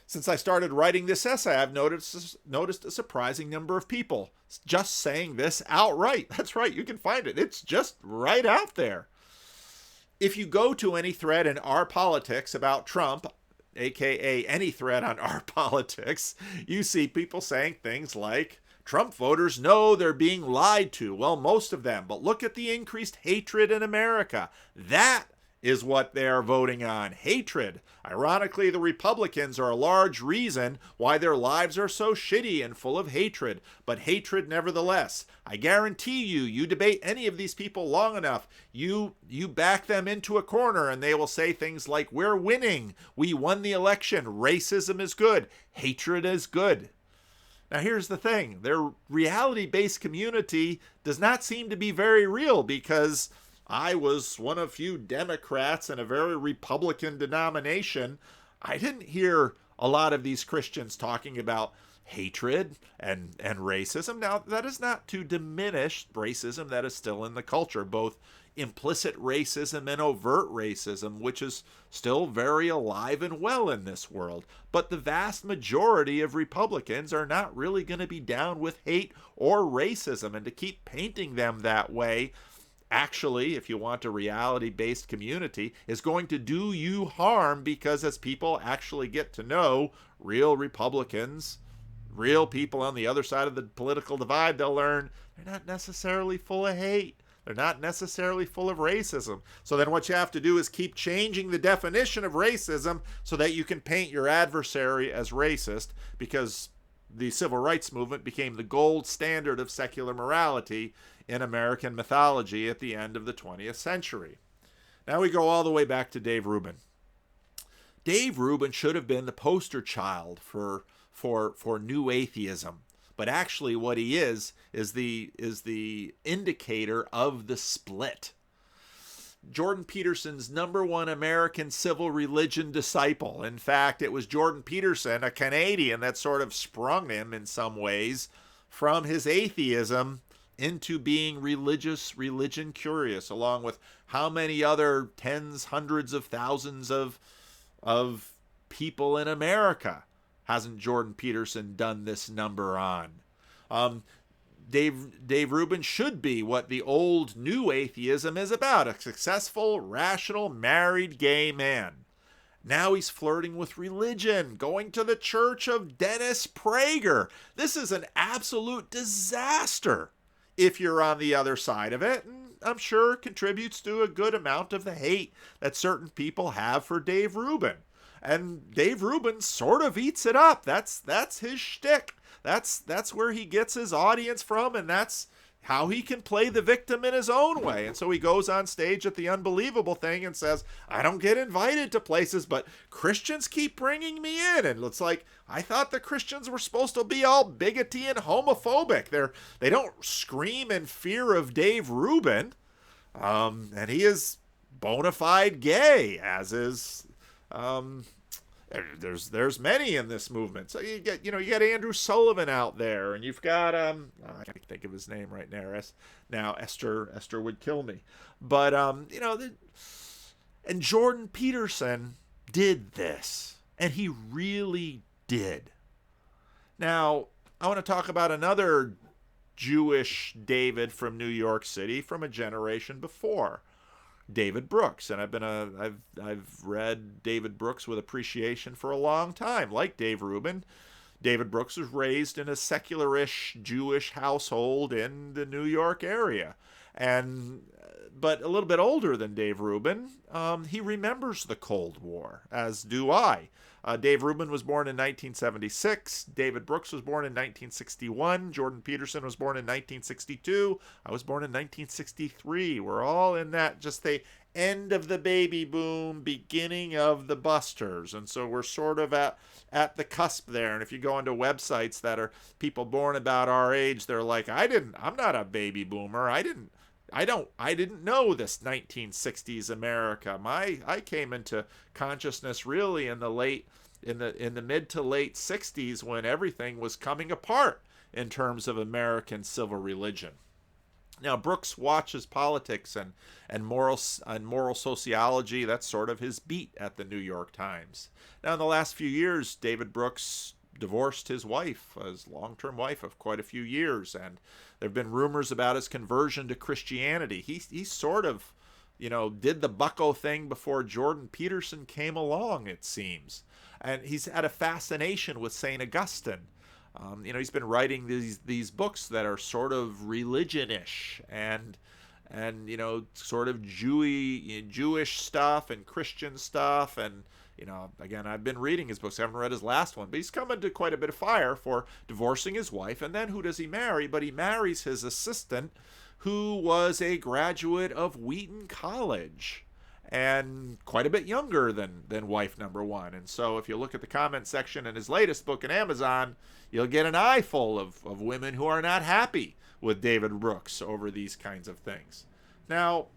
Since I started writing this essay, I've noticed a surprising number of people just saying this outright. That's right, you can find it. It's just right out there. If you go to any thread in Our Politics about Trump, aka any thread on Our Politics, you see people saying things like, Trump voters know they're being lied to. Well, most of them. But look at the increased hatred in America. That is what they're voting on. Hatred. Ironically, the Republicans are a large reason why their lives are so shitty and full of hatred. But hatred nevertheless. I guarantee you debate any of these people long enough, you back them into a corner and they will say things like, we're winning. We won the election. Racism is good. Hatred is good. Now, here's the thing. Their reality-based community does not seem to be very real, because I was one of few Democrats in a very Republican denomination. I didn't hear a lot of these Christians talking about hatred and racism. Now, that is not to diminish racism that is still in the culture, both implicit racism and overt racism, which is still very alive and well in this world. But the vast majority of Republicans are not really going to be down with hate or racism, and to keep painting them that way, actually, if you want a reality-based community, is going to do you harm, because as people actually get to know real Republicans, real people on the other side of the political divide, they'll learn they're not necessarily full of hate. They're not necessarily full of racism. So then what you have to do is keep changing the definition of racism so that you can paint your adversary as racist, because the civil rights movement became the gold standard of secular morality in American mythology at the end of the 20th century. Now we go all the way back to Dave Rubin. Dave Rubin should have been the poster child for new atheism. But actually what he is the indicator of the split. Jordan Peterson's #1 American civil religion disciple. In fact, it was Jordan Peterson, a Canadian, that sort of sprung him in some ways from his atheism into being religion curious, along with how many other tens, hundreds of thousands of people in America hasn't Jordan Peterson done this number on? Dave Rubin should be what the old new atheism is about, a successful, rational, married gay man. Now he's flirting with religion, going to the church of Dennis Prager. This is an absolute disaster if you're on the other side of it. And I'm sure contributes to a good amount of the hate that certain people have for Dave Rubin. And Dave Rubin sort of eats it up. That's his shtick. That's where he gets his audience from, and that's how he can play the victim in his own way. And so he goes on stage at the Unbelievable thing and says, I don't get invited to places, but Christians keep bringing me in. And it's like, I thought the Christians were supposed to be all bigoty and homophobic. They don't scream in fear of Dave Rubin. And he is bona fide gay, as is... There's many in this movement. So you got Andrew Sullivan out there, and you've got I can't think of his name right now. Esther would kill me, but and Jordan Peterson did this, and he really did. Now I want to talk about another Jewish David from New York City from a generation before. David Brooks, and I've read David Brooks with appreciation for a long time. Like Dave Rubin, David Brooks was raised in a secularish Jewish household in the New York area, but a little bit older than Dave Rubin. He remembers the Cold War, as do I. Dave Rubin was born in 1976. David Brooks was born in 1961. Jordan Peterson was born in 1962. I was born in 1963. We're all in that, just the end of the baby boom, beginning of the busters. And so we're sort of at the cusp there. And if you go onto websites that are people born about our age, they're like, I'm not a baby boomer. I didn't know this 1960s America. I came into consciousness really in the mid to late 60s, when everything was coming apart in terms of American civil religion. Now, Brooks watches politics and moral sociology. That's sort of his beat at the New York Times. Now, in the last few years, David Brooks divorced his wife, his long-term wife of quite a few years, and there have been rumors about his conversion to Christianity. He sort of, did the bucko thing before Jordan Peterson came along, it seems. And he's had a fascination with St. Augustine. He's been writing these books that are sort of religion-ish and sort of Jewish stuff and Christian stuff. And again, I've been reading his books. I haven't read his last one, but he's come into quite a bit of fire for divorcing his wife. And then who does he marry? But he marries his assistant, who was a graduate of Wheaton College and quite a bit younger than wife number one. And so if you look at the comment section in his latest book in Amazon, you'll get an eyeful of women who are not happy with David Brooks over these kinds of things. Now,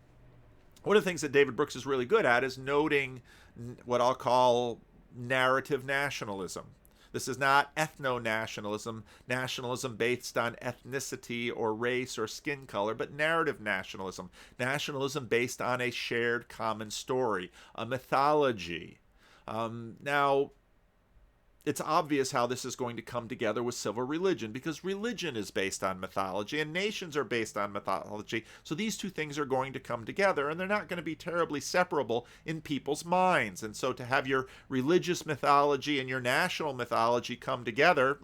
one of the things that David Brooks is really good at is noting what I'll call narrative nationalism. This is not ethno-nationalism, nationalism based on ethnicity or race or skin color, but narrative nationalism, nationalism based on a shared common story, a mythology. Now, it's obvious how this is going to come together with civil religion, because religion is based on mythology and nations are based on mythology. So these two things are going to come together, and they're not going to be terribly separable in people's minds. And so to have your religious mythology and your national mythology come together,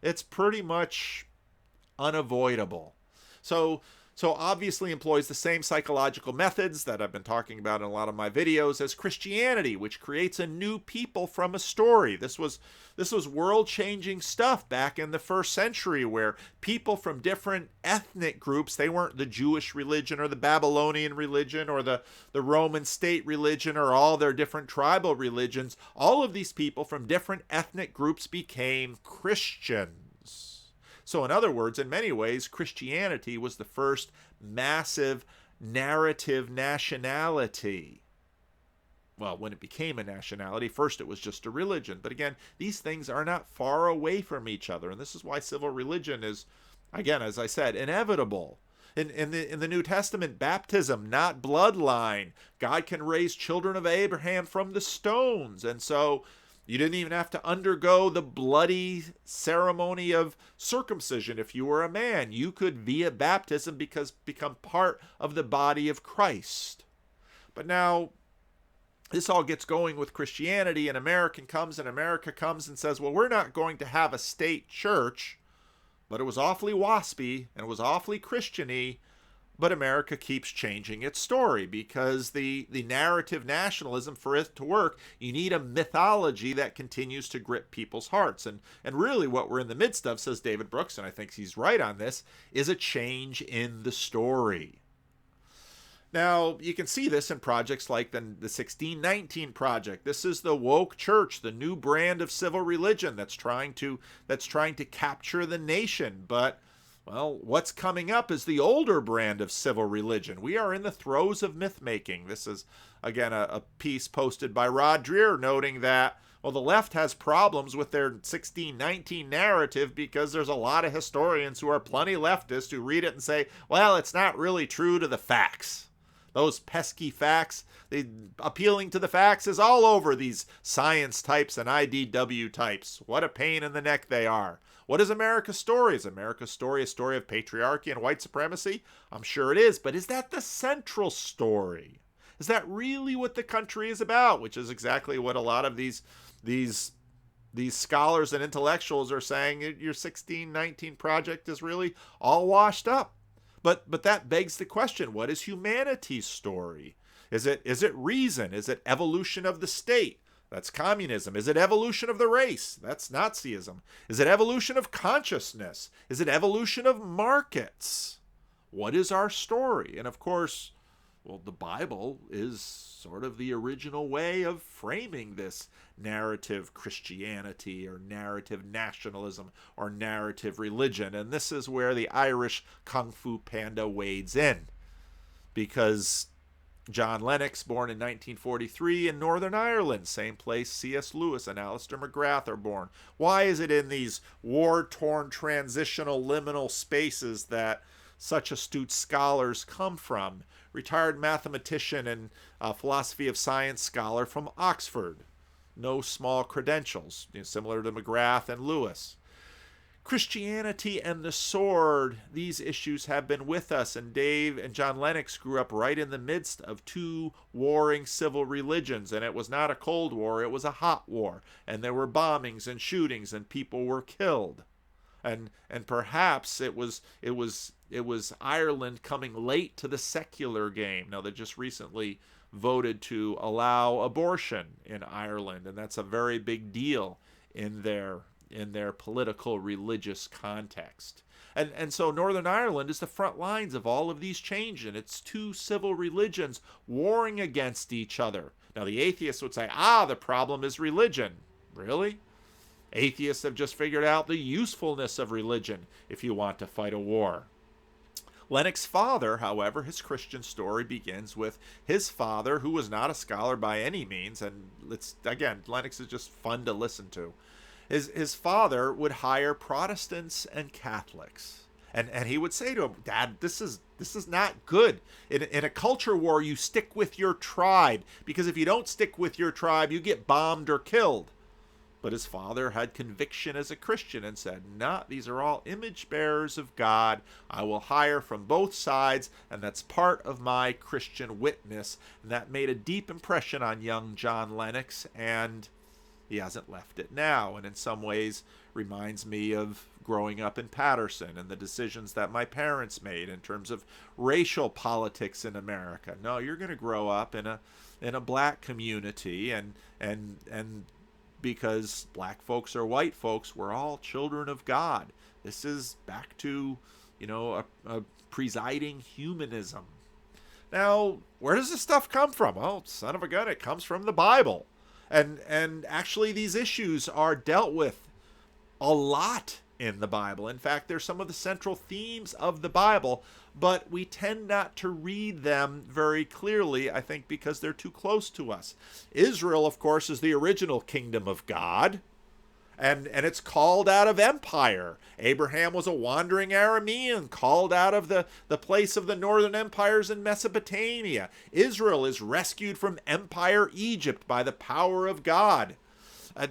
it's pretty much unavoidable. So obviously employs the same psychological methods that I've been talking about in a lot of my videos as Christianity, which creates a new people from a story. This was world-changing stuff back in the first century, where people from different ethnic groups, they weren't the Jewish religion or the Babylonian religion or the Roman state religion or all their different tribal religions. All of these people from different ethnic groups became Christians. So in other words, in many ways, Christianity was the first massive narrative nationality. Well, when it became a nationality, first it was just a religion. But again, these things are not far away from each other. And this is why civil religion is, again, as I said, inevitable. In the New Testament, baptism, not bloodline. God can raise children of Abraham from the stones. And so you didn't even have to undergo the bloody ceremony of circumcision if you were a man. You could, via baptism, become part of the body of Christ. But now, this all gets going with Christianity, and America comes and says, well, we're not going to have a state church, but it was awfully waspy, and it was awfully Christian-y. But America keeps changing its story because the narrative nationalism, for it to work, you need a mythology that continues to grip people's hearts. And really what we're in the midst of, says David Brooks, and I think he's right on this, is a change in the story. Now, you can see this in projects like the 1619 Project. This is the woke church, the new brand of civil religion that's trying to capture the nation. But, well, what's coming up is the older brand of civil religion. We are in the throes of myth-making. This is, again, a piece posted by Rod Dreher noting that, well, the left has problems with their 1619 narrative because there's a lot of historians who are plenty leftist who read it and say, well, it's not really true to the facts. Those pesky facts, appealing to the facts is all over these science types and IDW types. What a pain in the neck they are. What is America's story? Is America's story a story of patriarchy and white supremacy? I'm sure it is, but is that the central story? Is that really what the country is about? Which is exactly what a lot of these scholars and intellectuals are saying. Your 1619 Project is really all washed up. But that begs the question, what is humanity's story? Is it reason? Is it evolution of the state? That's communism. Is it evolution of the race? That's Nazism. Is it evolution of consciousness? Is it evolution of markets? What is our story? And of course, well, the Bible is sort of the original way of framing this narrative Christianity or narrative nationalism or narrative religion. And this is where the Irish Kung Fu Panda wades in. Because John Lennox, born in 1943 in Northern Ireland, same place C.S. Lewis and Alistair McGrath are born. Why is it in these war-torn transitional liminal spaces that such astute scholars come from? Retired mathematician and philosophy of science scholar from Oxford. No small credentials, similar to McGrath and Lewis. Christianity and the sword, these issues have been with us, and Dave and John Lennox grew up right in the midst of two warring civil religions, and it was not a Cold War, it was a hot war, and there were bombings and shootings and people were killed. And perhaps it was Ireland coming late to the secular game. Now, they just recently voted to allow abortion in Ireland, and that's a very big deal in their political religious context. And so Northern Ireland is the front lines of all of these changes, and it's two civil religions warring against each other. Now, the atheists would say, the problem is religion. Really? Atheists have just figured out the usefulness of religion if you want to fight a war. Lennox's father, however, his Christian story begins with his father, who was not a scholar by any means, and Lennox is just fun to listen to. His father would hire Protestants and Catholics. And he would say to him, Dad, this is not good. In a culture war, you stick with your tribe, because if you don't stick with your tribe, you get bombed or killed. But his father had conviction as a Christian and said, these are all image bearers of God. I will hire from both sides, and that's part of my Christian witness. And that made a deep impression on young John Lennox, and he hasn't left it now. And in some ways reminds me of growing up in Paterson and the decisions that my parents made in terms of racial politics in America. No, you're going to grow up in a black community, and because black folks or white folks, we're all children of God. This is back to, a presiding humanism. Now, where does this stuff come from? Well, son of a gun, it comes from the Bible. And actually these issues are dealt with a lot in the Bible. In fact, they're some of the central themes of the Bible, but we tend not to read them very clearly, I think, because they're too close to us. Israel, of course, is the original kingdom of God, and it's called out of empire. Abraham was a wandering Aramean, called out of the place of the northern empires in Mesopotamia. Israel is rescued from Empire Egypt by the power of God.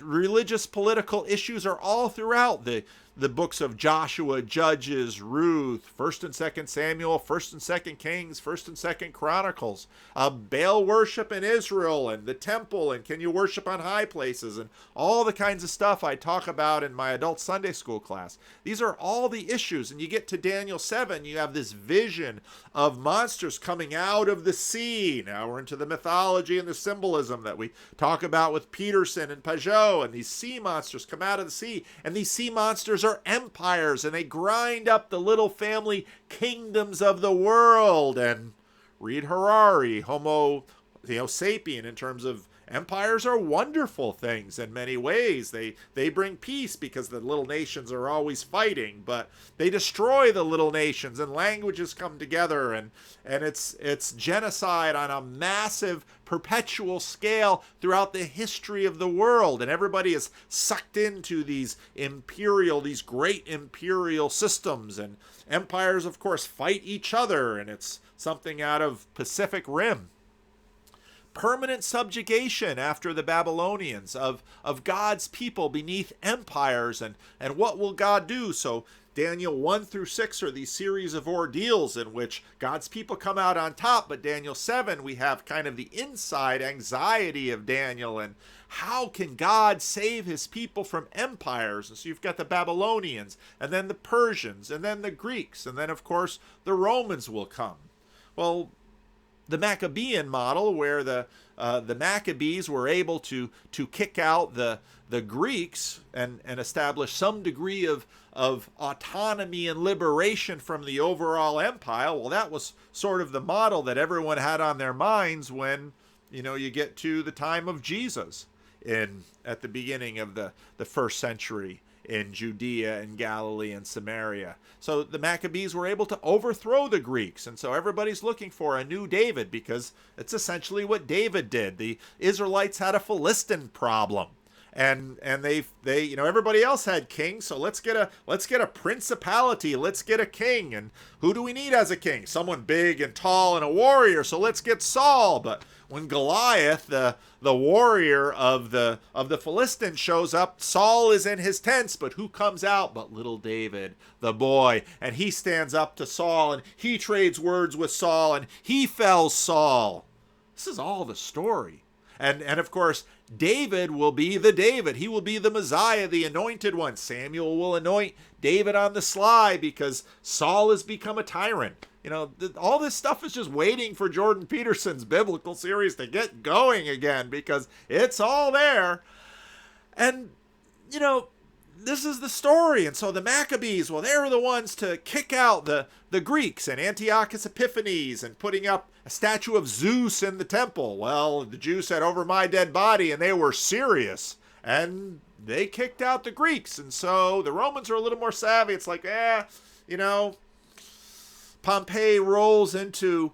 Religious political issues are all throughout the the books of Joshua, Judges, Ruth, 1st and 2nd Samuel, 1st and 2nd Kings, 1st and 2nd Chronicles, Baal worship in Israel and the temple, and can you worship on high places, and all the kinds of stuff I talk about in my adult Sunday school class. These are all the issues, and you get to Daniel 7, you have this vision of monsters coming out of the sea. Now we're into the mythology and the symbolism that we talk about with Peterson and Pajot, and these sea monsters come out of the sea, and these sea monsters are empires, and they grind up the little family kingdoms of the world. And read Harari, Homo sapien, in terms of empires are wonderful things in many ways. They bring peace because the little nations are always fighting, but they destroy the little nations, and languages come together, and it's genocide on a massive perpetual scale throughout the history of the world, and everybody is sucked into these great imperial systems, and empires of course fight each other, and it's something out of Pacific Rim. Permanent subjugation after the Babylonians of God's people beneath empires, and what will God do? So Daniel 1 through 6 are these series of ordeals in which God's people come out on top, but Daniel 7 we have kind of the inside anxiety of Daniel, and how can God save his people from empires? And so you've got the Babylonians, and then the Persians, and then the Greeks, and then of course the Romans will come. Well, the Maccabean model, where the Maccabees were able to kick out the Greeks and establish some degree of autonomy and liberation from the overall empire. Well, that was sort of the model that everyone had on their minds when you get to the time of Jesus at the beginning of the first century in Judea and Galilee and Samaria. So the Maccabees were able to overthrow the Greeks, and so everybody's looking for a new David, because it's essentially what David did. The Israelites had a Philistine problem, and they everybody else had kings, so let's get a principality, let's get a king. And who do we need as a king? Someone big and tall and a warrior, so let's get Saul. But when Goliath, the warrior of the Philistines, shows up, Saul is in his tents, but who comes out but little David, the boy? And he stands up to Saul, and he trades words with Saul, and he fells Saul. This is all the story. And of course, David will be the David. He will be the Messiah, the anointed one. Samuel will anoint David on the sly because Saul has become a tyrant. All this stuff is just waiting for Jordan Peterson's biblical series to get going again, because it's all there. And, this is the story. And so the Maccabees, well, they were the ones to kick out the Greeks, and Antiochus Epiphanes, and putting up a statue of Zeus in the temple. Well, the Jews said, "Over my dead body," and they were serious. And they kicked out the Greeks. And so the Romans are a little more savvy. It's like, Pompey rolls into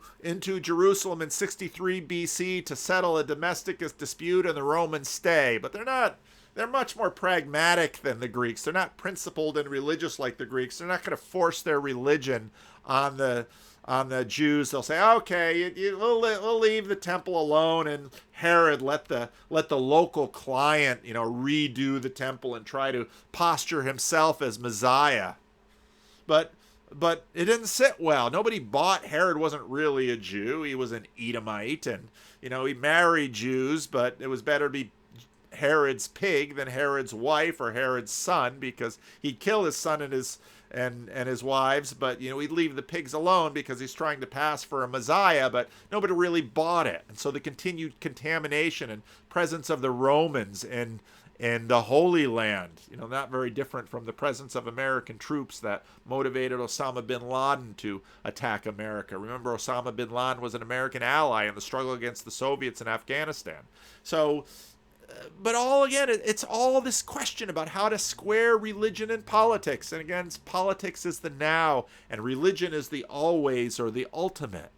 Jerusalem in 63 BC to settle a domestic dispute, and the Romans stay. But they're much more pragmatic than the Greeks. They're not principled and religious like the Greeks. They're not going to force their religion on the Jews. They'll say, okay, we'll leave the temple alone, and Herod let the local client redo the temple and try to posture himself as Messiah. But it didn't sit well. Nobody bought Herod wasn't really a Jew. He was an Edomite, and he married Jews, but it was better to be Herod's pig than Herod's wife or Herod's son, because he'd kill his son and his wives, but he'd leave the pigs alone because he's trying to pass for a Messiah. But nobody really bought it. And so the continued contamination and presence of the Romans in the Holy Land, not very different from the presence of American troops that motivated Osama bin Laden to attack America. Remember, Osama bin Laden was an American ally in the struggle against the Soviets in Afghanistan. So, but it's all this question about how to square religion and politics. And again, politics is the now, and religion is the always or the ultimate.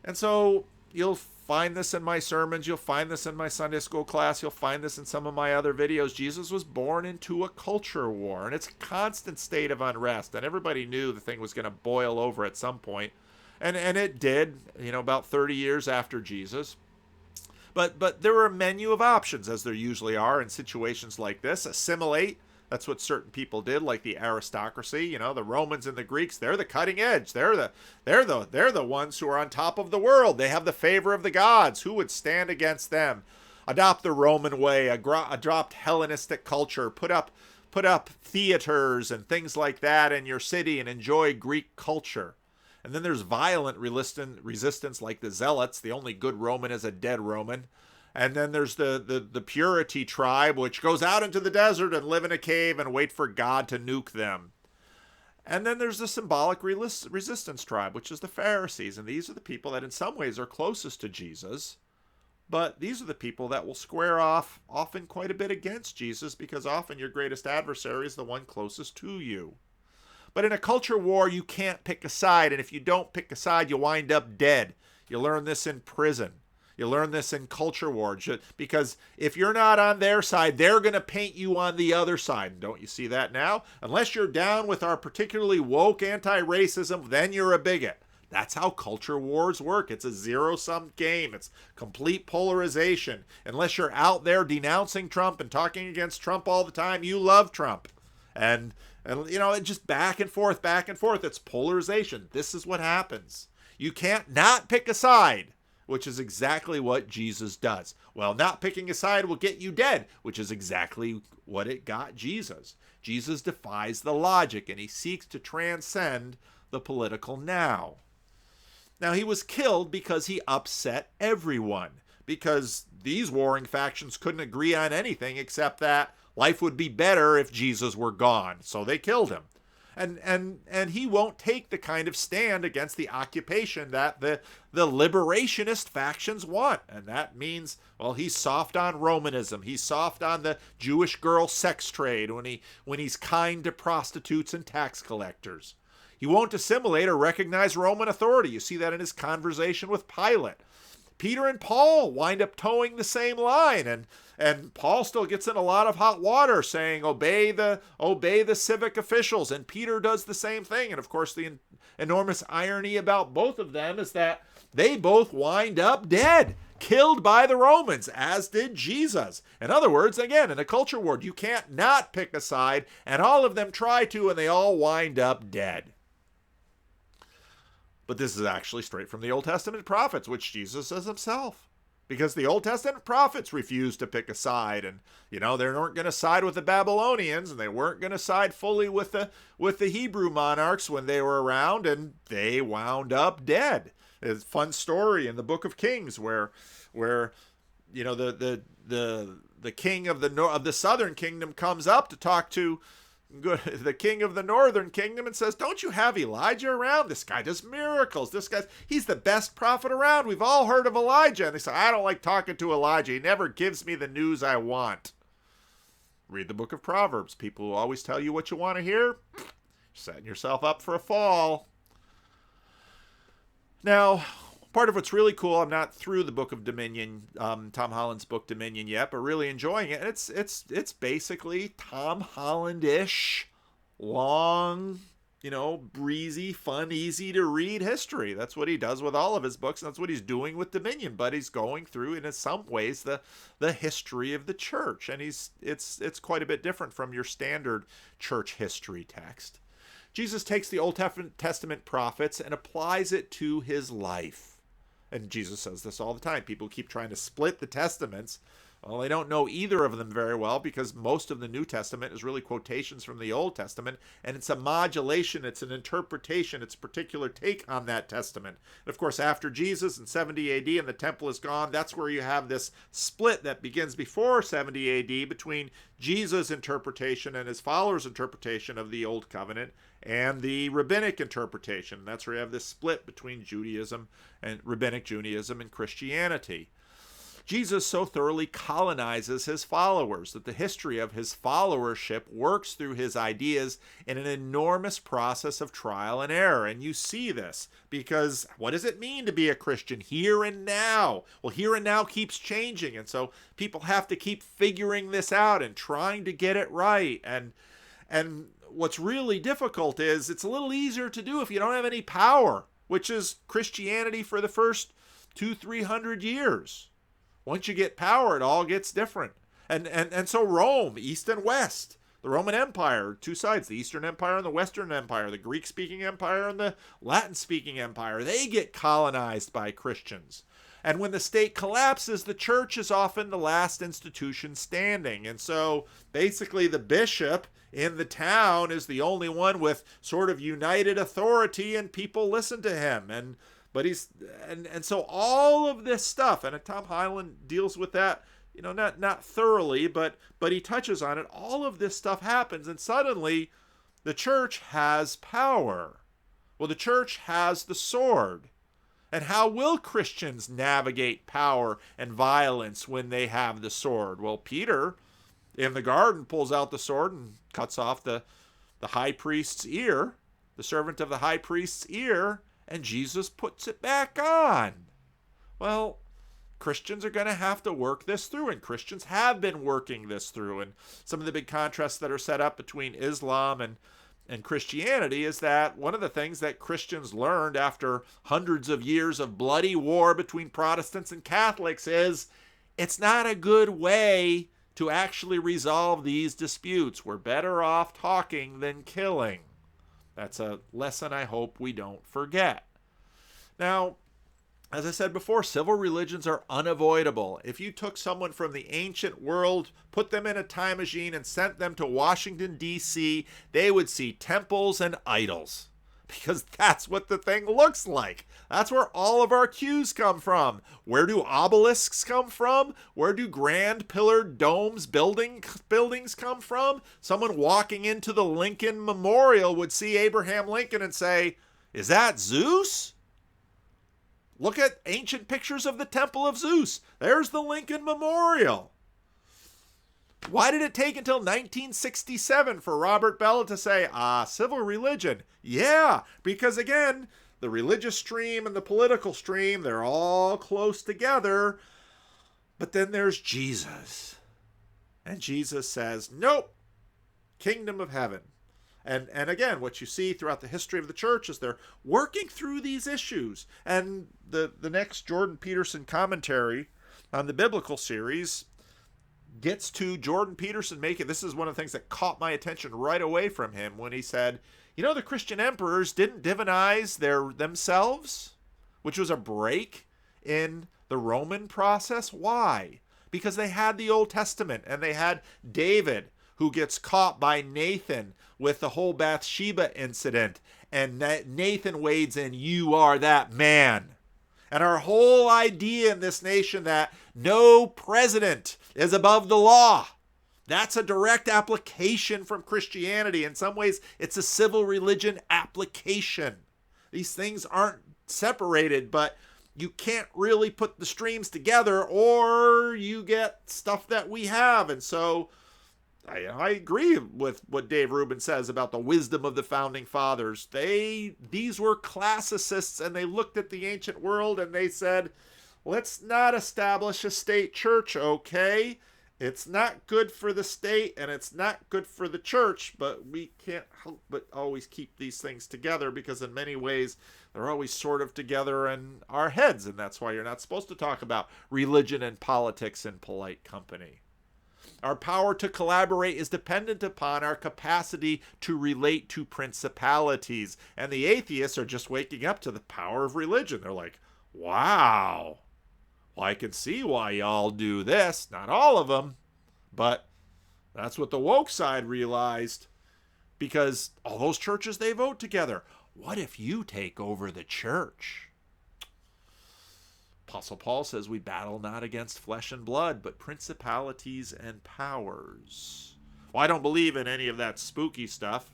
And so you'll find this in my sermons. You'll find this in my Sunday school class. You'll find this in some of my other videos. Jesus was born into a culture war, and it's a constant state of unrest. And everybody knew the thing was going to boil over at some point. And it did, about 30 years after Jesus. But there were a menu of options, as there usually are in situations like this. Assimilate, That's what certain people did, like the aristocracy. You know, the Romans and the Greeks, they're the cutting edge. They're the ones who are on top of the world. They have the favor of the gods. Who would stand against them? Adopt the Roman way, adopt Hellenistic culture, put up theaters and things like that in your city and enjoy Greek culture. And then there's violent resistance like the Zealots. The only good Roman is a dead Roman. And then there's the Purity tribe, which goes out into the desert and live in a cave and wait for God to nuke them. And then there's the symbolic resistance tribe, which is the Pharisees. And these are the people that in some ways are closest to Jesus. But these are the people that will square off often quite a bit against Jesus, because often your greatest adversary is the one closest to you. But in a culture war, you can't pick a side. And if you don't pick a side, you wind up dead. You learn this in prison. You learn this in culture wars, because if you're not on their side, they're going to paint you on the other side. Don't you see that now? Unless you're down with our particularly woke anti-racism, then you're a bigot. That's how culture wars work. It's a zero-sum game. It's complete polarization. Unless you're out there denouncing Trump and talking against Trump all the time, you love Trump. And you know, it's just back and forth, back and forth. It's polarization. This is what happens. You can't not pick a side, which is exactly what Jesus does. Well, not picking a side will get you dead, which is exactly what it got Jesus. Jesus defies the logic, and he seeks to transcend the political now. Now, he was killed because he upset everyone, because these warring factions couldn't agree on anything except that life would be better if Jesus were gone. So they killed him. And he won't take the kind of stand against the occupation that the liberationist factions want. And that means, well, he's soft on Romanism. He's soft on the Jewish girl sex trade when he's kind to prostitutes and tax collectors. He won't assimilate or recognize Roman authority. You see that in his conversation with Pilate. Peter and Paul wind up towing the same line, and Paul still gets in a lot of hot water saying, obey the civic officials, and Peter does the same thing. And of course, the enormous irony about both of them is that they both wind up dead, killed by the Romans, as did Jesus. In other words, again, in a culture war, you can't not pick a side, and all of them try to, and they all wind up dead. But this is actually straight from the Old Testament prophets, which Jesus says himself. Because the Old Testament prophets refused to pick a side. And, you know, they weren't going to side with the Babylonians, and they weren't going to side fully with the Hebrew monarchs when they were around, and they wound up dead. It's a fun story in the Book of Kings where you know, the king of the southern kingdom comes up to talk to the king of the northern kingdom and says, don't you have Elijah around? This guy does miracles. He's the best prophet around. We've all heard of Elijah. And they say, I don't like talking to Elijah. He never gives me the news I want. Read the book of Proverbs. People who always tell you what you want to hear, you're setting yourself up for a fall. Now, part of what's really cool, I'm not through the book of Dominion, Tom Holland's book Dominion yet, but really enjoying it. It's basically Tom Holland-ish, long, you know, breezy, fun, easy to read history. That's what he does with all of his books, and that's what he's doing with Dominion. But he's going through, in some ways, the history of the church, and it's quite a bit different from your standard church history text. Jesus takes the Old Testament prophets and applies it to his life. And Jesus says this all the time. People keep trying to split the testaments. Well, they don't know either of them very well, because most of the New Testament is really quotations from the Old Testament, and it's a modulation, it's an interpretation, it's a particular take on that testament. And of course, after Jesus in 70 AD and the temple is gone, that's where you have this split that begins before 70 AD between Jesus' interpretation and his followers' interpretation of the Old Covenant and the rabbinic interpretation. That's where you have this split between Judaism and rabbinic Judaism and Christianity. Jesus so thoroughly colonizes his followers that the history of his followership works through his ideas in an enormous process of trial and error. And you see this because what does it mean to be a Christian here and now? Well, here and now keeps changing. And so people have to keep figuring this out and trying to get it right. And what's really difficult is it's a little easier to do if you don't have any power, which is Christianity for the first 200-300 years. Once you get power, it all gets different. And so Rome, East and West, The Roman Empire, two sides, the Eastern Empire and the Western Empire, the Greek-speaking empire and the Latin-speaking empire, they get colonized by Christians. And when the state collapses, the church is often the last institution standing. And so basically the bishop in the town is the only one with sort of united authority, and people listen to him. And so all of this stuff, and Tom Hyland deals with that, not thoroughly, but he touches on it. All of this stuff happens, and suddenly the church has power. Well, the church has the sword. And how will Christians navigate power and violence when they have the sword? Well, Peter in the garden pulls out the sword and cuts off the high priest's ear, the servant of the high priest's ear, and Jesus puts it back on. Well, Christians are going to have to work this through, and Christians have been working this through. And some of the big contrasts that are set up between Islam and Christianity is that one of the things that Christians learned after hundreds of years of bloody war between Protestants and Catholics is it's not a good way to actually resolve these disputes. We're better off talking than killing. That's a lesson I hope we don't forget. Now, as I said before, civil religions are unavoidable. If you took someone from the ancient world, put them in a time machine, and sent them to Washington, D.C., they would see temples and idols. Because that's what the thing looks like. That's where all of our cues come from. Where do obelisks come from? Where do grand pillared domes buildings come from? Someone walking into the Lincoln Memorial would see Abraham Lincoln and say, "Is that Zeus?" Look at ancient pictures of the Temple of Zeus. There's the Lincoln Memorial. Why did it take until 1967 for Robert Bella to say, civil religion? Yeah, because again, the religious stream and the political stream, they're all close together. But then there's Jesus. And Jesus says, nope, kingdom of heaven. And again, what you see throughout the history of the church is they're working through these issues. And the next Jordan Peterson commentary on the biblical series gets to Jordan Peterson making, this is one of the things that caught my attention right away from him when he said, the Christian emperors didn't divinize themselves, which was a break in the Roman process. Why? Because they had the Old Testament, and they had David, who gets caught by Nathan with the whole Bathsheba incident. And Nathan wades in, "You are that man." And our whole idea in this nation that no president is above the law, that's a direct application from Christianity. In some ways, it's a civil religion application. These things aren't separated, but you can't really put the streams together or you get stuff that we have. And so I agree with what Dave Rubin says about the wisdom of the founding fathers. These were classicists, and they looked at the ancient world and they said, let's not establish a state church, okay? It's not good for the state and it's not good for the church, but we can't help but always keep these things together because in many ways they're always sort of together in our heads, and that's why you're not supposed to talk about religion and politics in polite company. Our power to collaborate is dependent upon our capacity to relate to principalities. And the atheists are just waking up to the power of religion. They're like, wow, well, I can see why y'all do this. Not all of them, but that's what the woke side realized. Because all those churches, they vote together. What if you take over the church? Apostle Paul says we battle not against flesh and blood, but principalities and powers. Well, I don't believe in any of that spooky stuff.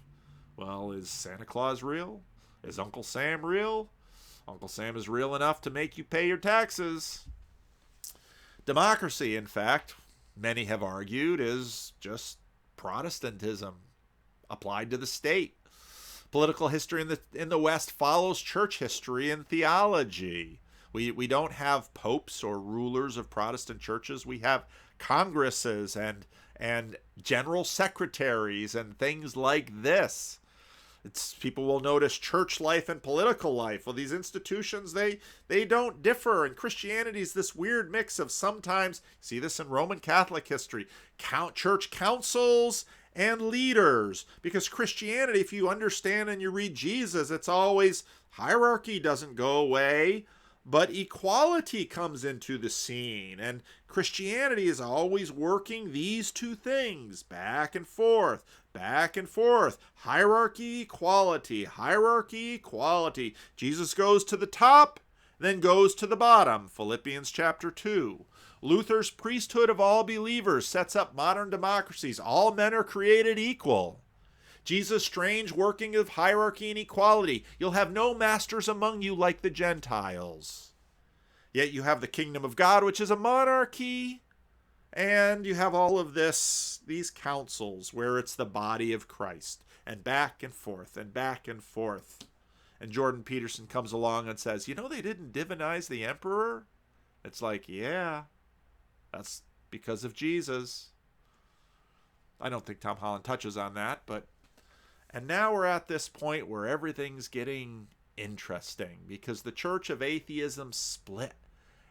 Well, is Santa Claus real? Is Uncle Sam real? Uncle Sam is real enough to make you pay your taxes. Democracy, in fact, many have argued, is just Protestantism applied to the state. Political history in the West follows church history and theology. We don't have popes or rulers of Protestant churches. We have congresses and general secretaries and things like this. People will notice church life and political life. Well, these institutions, they don't differ. And Christianity is this weird mix of sometimes, see this in Roman Catholic history, church councils and leaders. Because Christianity, if you understand and you read Jesus, it's always hierarchy doesn't go away, but equality comes into the scene. And Christianity is always working these two things back and forth, back and forth. Hierarchy, equality, hierarchy, equality. Jesus goes to the top, then goes to the bottom. Philippians chapter 2. Luther's priesthood of all believers sets up modern democracies. All men are created equal. Jesus' strange working of hierarchy and equality. You'll have no masters among you like the Gentiles. Yet you have the kingdom of God, which is a monarchy. And you have all of these councils where it's the body of Christ. And back and forth and back and forth. And Jordan Peterson comes along and says, you know, they didn't divinize the emperor? It's like, yeah, that's because of Jesus. I don't think Tom Holland touches on that, but... And now we're at this point where everything's getting interesting because the Church of Atheism split.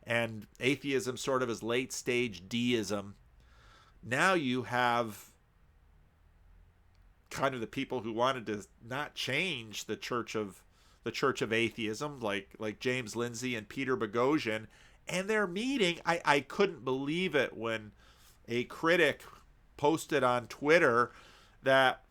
And atheism sort of is late stage deism. Now you have kind of the people who wanted to not change the Church of Atheism, like James Lindsay and Peter Boghossian, and they're meeting. I couldn't believe it when a critic posted on Twitter that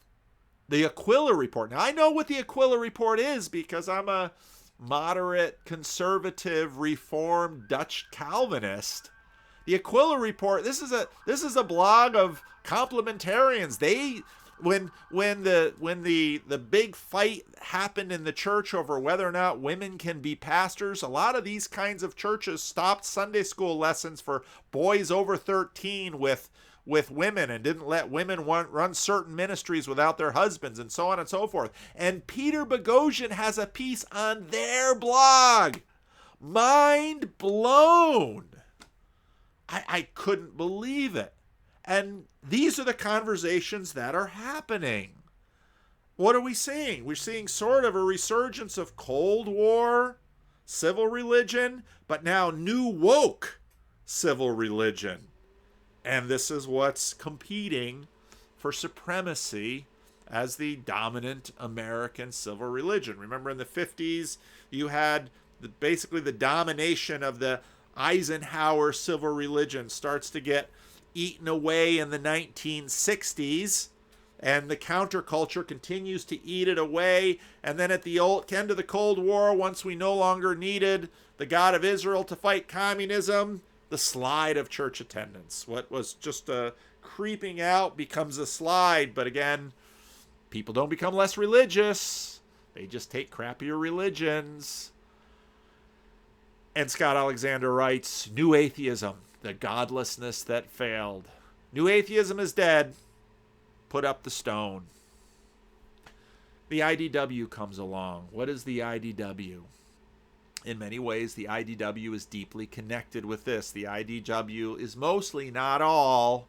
the Aquila Report. Now, I know what the Aquila Report is because I'm a moderate, conservative, reformed Dutch Calvinist. The Aquila Report, this is a blog of complementarians. When the big fight happened in the church over whether or not women can be pastors, a lot of these kinds of churches stopped Sunday school lessons for boys over 13 with women and didn't let women run certain ministries without their husbands and so on and so forth. And Peter Boghossian has a piece on their blog. Mind blown. I couldn't believe it. And these are the conversations that are happening. What are we seeing? We're seeing sort of a resurgence of Cold War civil religion, but now new woke civil religion. And this is what's competing for supremacy as the dominant American civil religion. Remember in the 50s, you had basically the domination of the Eisenhower civil religion starts to get eaten away in the 1960s. And the counterculture continues to eat it away. And then at the end of the Cold War, once we no longer needed the God of Israel to fight communism, the slide of church attendance. What was just a creeping out becomes a slide. But again, people don't become less religious. They just take crappier religions. And Scott Alexander writes, New Atheism, the godlessness that failed. New Atheism is dead. Put up the stone. The IDW comes along. What is the IDW? In many ways, the IDW is deeply connected with this. The IDW is mostly, not all,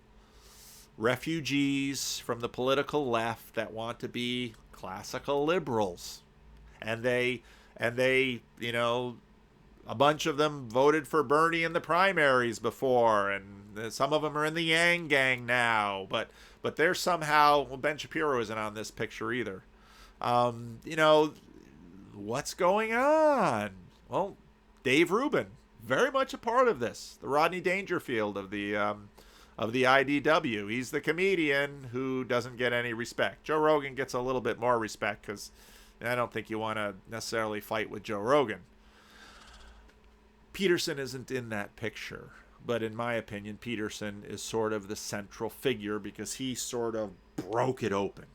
refugees from the political left that want to be classical liberals. And they, you know, a bunch of them voted for Bernie in the primaries before, and some of them are in the Yang Gang now, but they're somehow, well, Ben Shapiro isn't on this picture either. You know, what's going on? Well, Dave Rubin, very much a part of this. The Rodney Dangerfield of the IDW. He's the comedian who doesn't get any respect. Joe Rogan gets a little bit more respect because I don't think you want to necessarily fight with Joe Rogan. Peterson isn't in that picture, but in my opinion, Peterson is sort of the central figure because he sort of broke it open.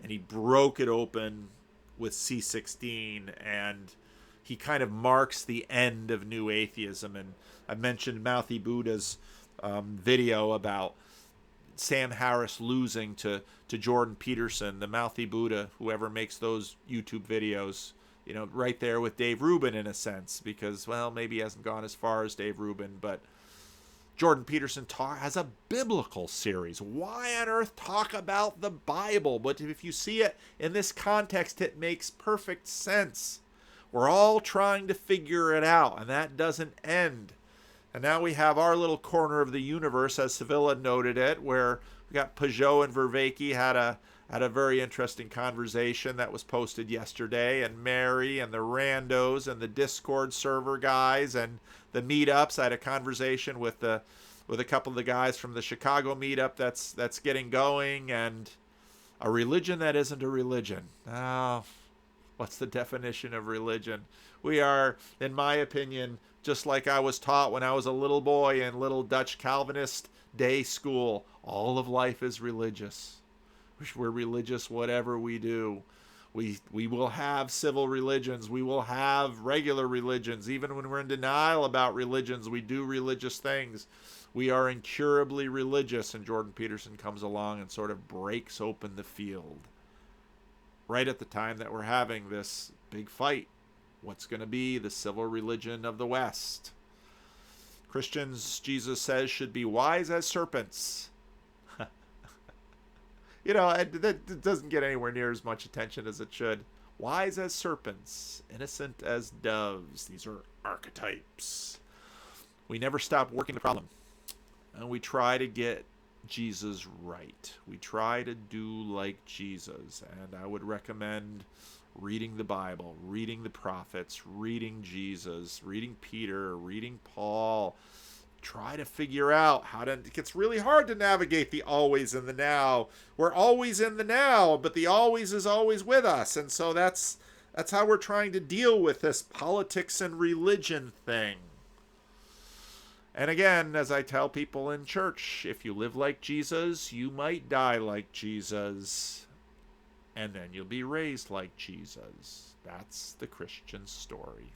And he broke it open with C16, and he kind of marks the end of New Atheism. And I mentioned Mouthy Buddha's video about Sam Harris losing to Jordan Peterson, the Mouthy Buddha, whoever makes those YouTube videos, you know, right there with Dave Rubin in a sense, because, well, maybe he hasn't gone as far as Dave Rubin, but Jordan Peterson has a biblical series. Why on earth talk about the Bible? But if you see it in this context, it makes perfect sense. We're all trying to figure it out, and that doesn't end. And now we have our little corner of the universe, as Sevilla noted it, where We got Peugeot and Vervaeke had a very interesting conversation that was posted yesterday, and Mary and the randos and the Discord server guys and the meetups. I had a conversation with a couple of the guys from the Chicago meetup that's getting going, and a religion that isn't a religion. Oh, what's the definition of religion? We are, in my opinion, just like I was taught when I was a little boy in little Dutch Calvinist day school. All of life is religious. We're religious whatever we do. We will have civil religions. We will have regular religions. Even when we're in denial about religions, we do religious things. We are incurably religious, and Jordan Peterson comes along and sort of breaks open the field right at the time that we're having this big fight. What's going to be the civil religion of the West? Christians, Jesus says, should be wise as serpents. You know, that doesn't get anywhere near as much attention as it should. Wise as serpents, innocent as doves. These are archetypes. We never stop working the problem. And we try to get Jesus right. We try to do like Jesus. And I would recommend reading the Bible, reading the prophets, reading Jesus, reading Peter, reading Paul. Try to figure out how to... It gets really hard to navigate the always and the now. We're always in the now, but the always is always with us. And so that's how we're trying to deal with this politics and religion thing. And again, as I tell people in church, if you live like Jesus, you might die like Jesus. And then you'll be raised like Jesus. That's the Christian story.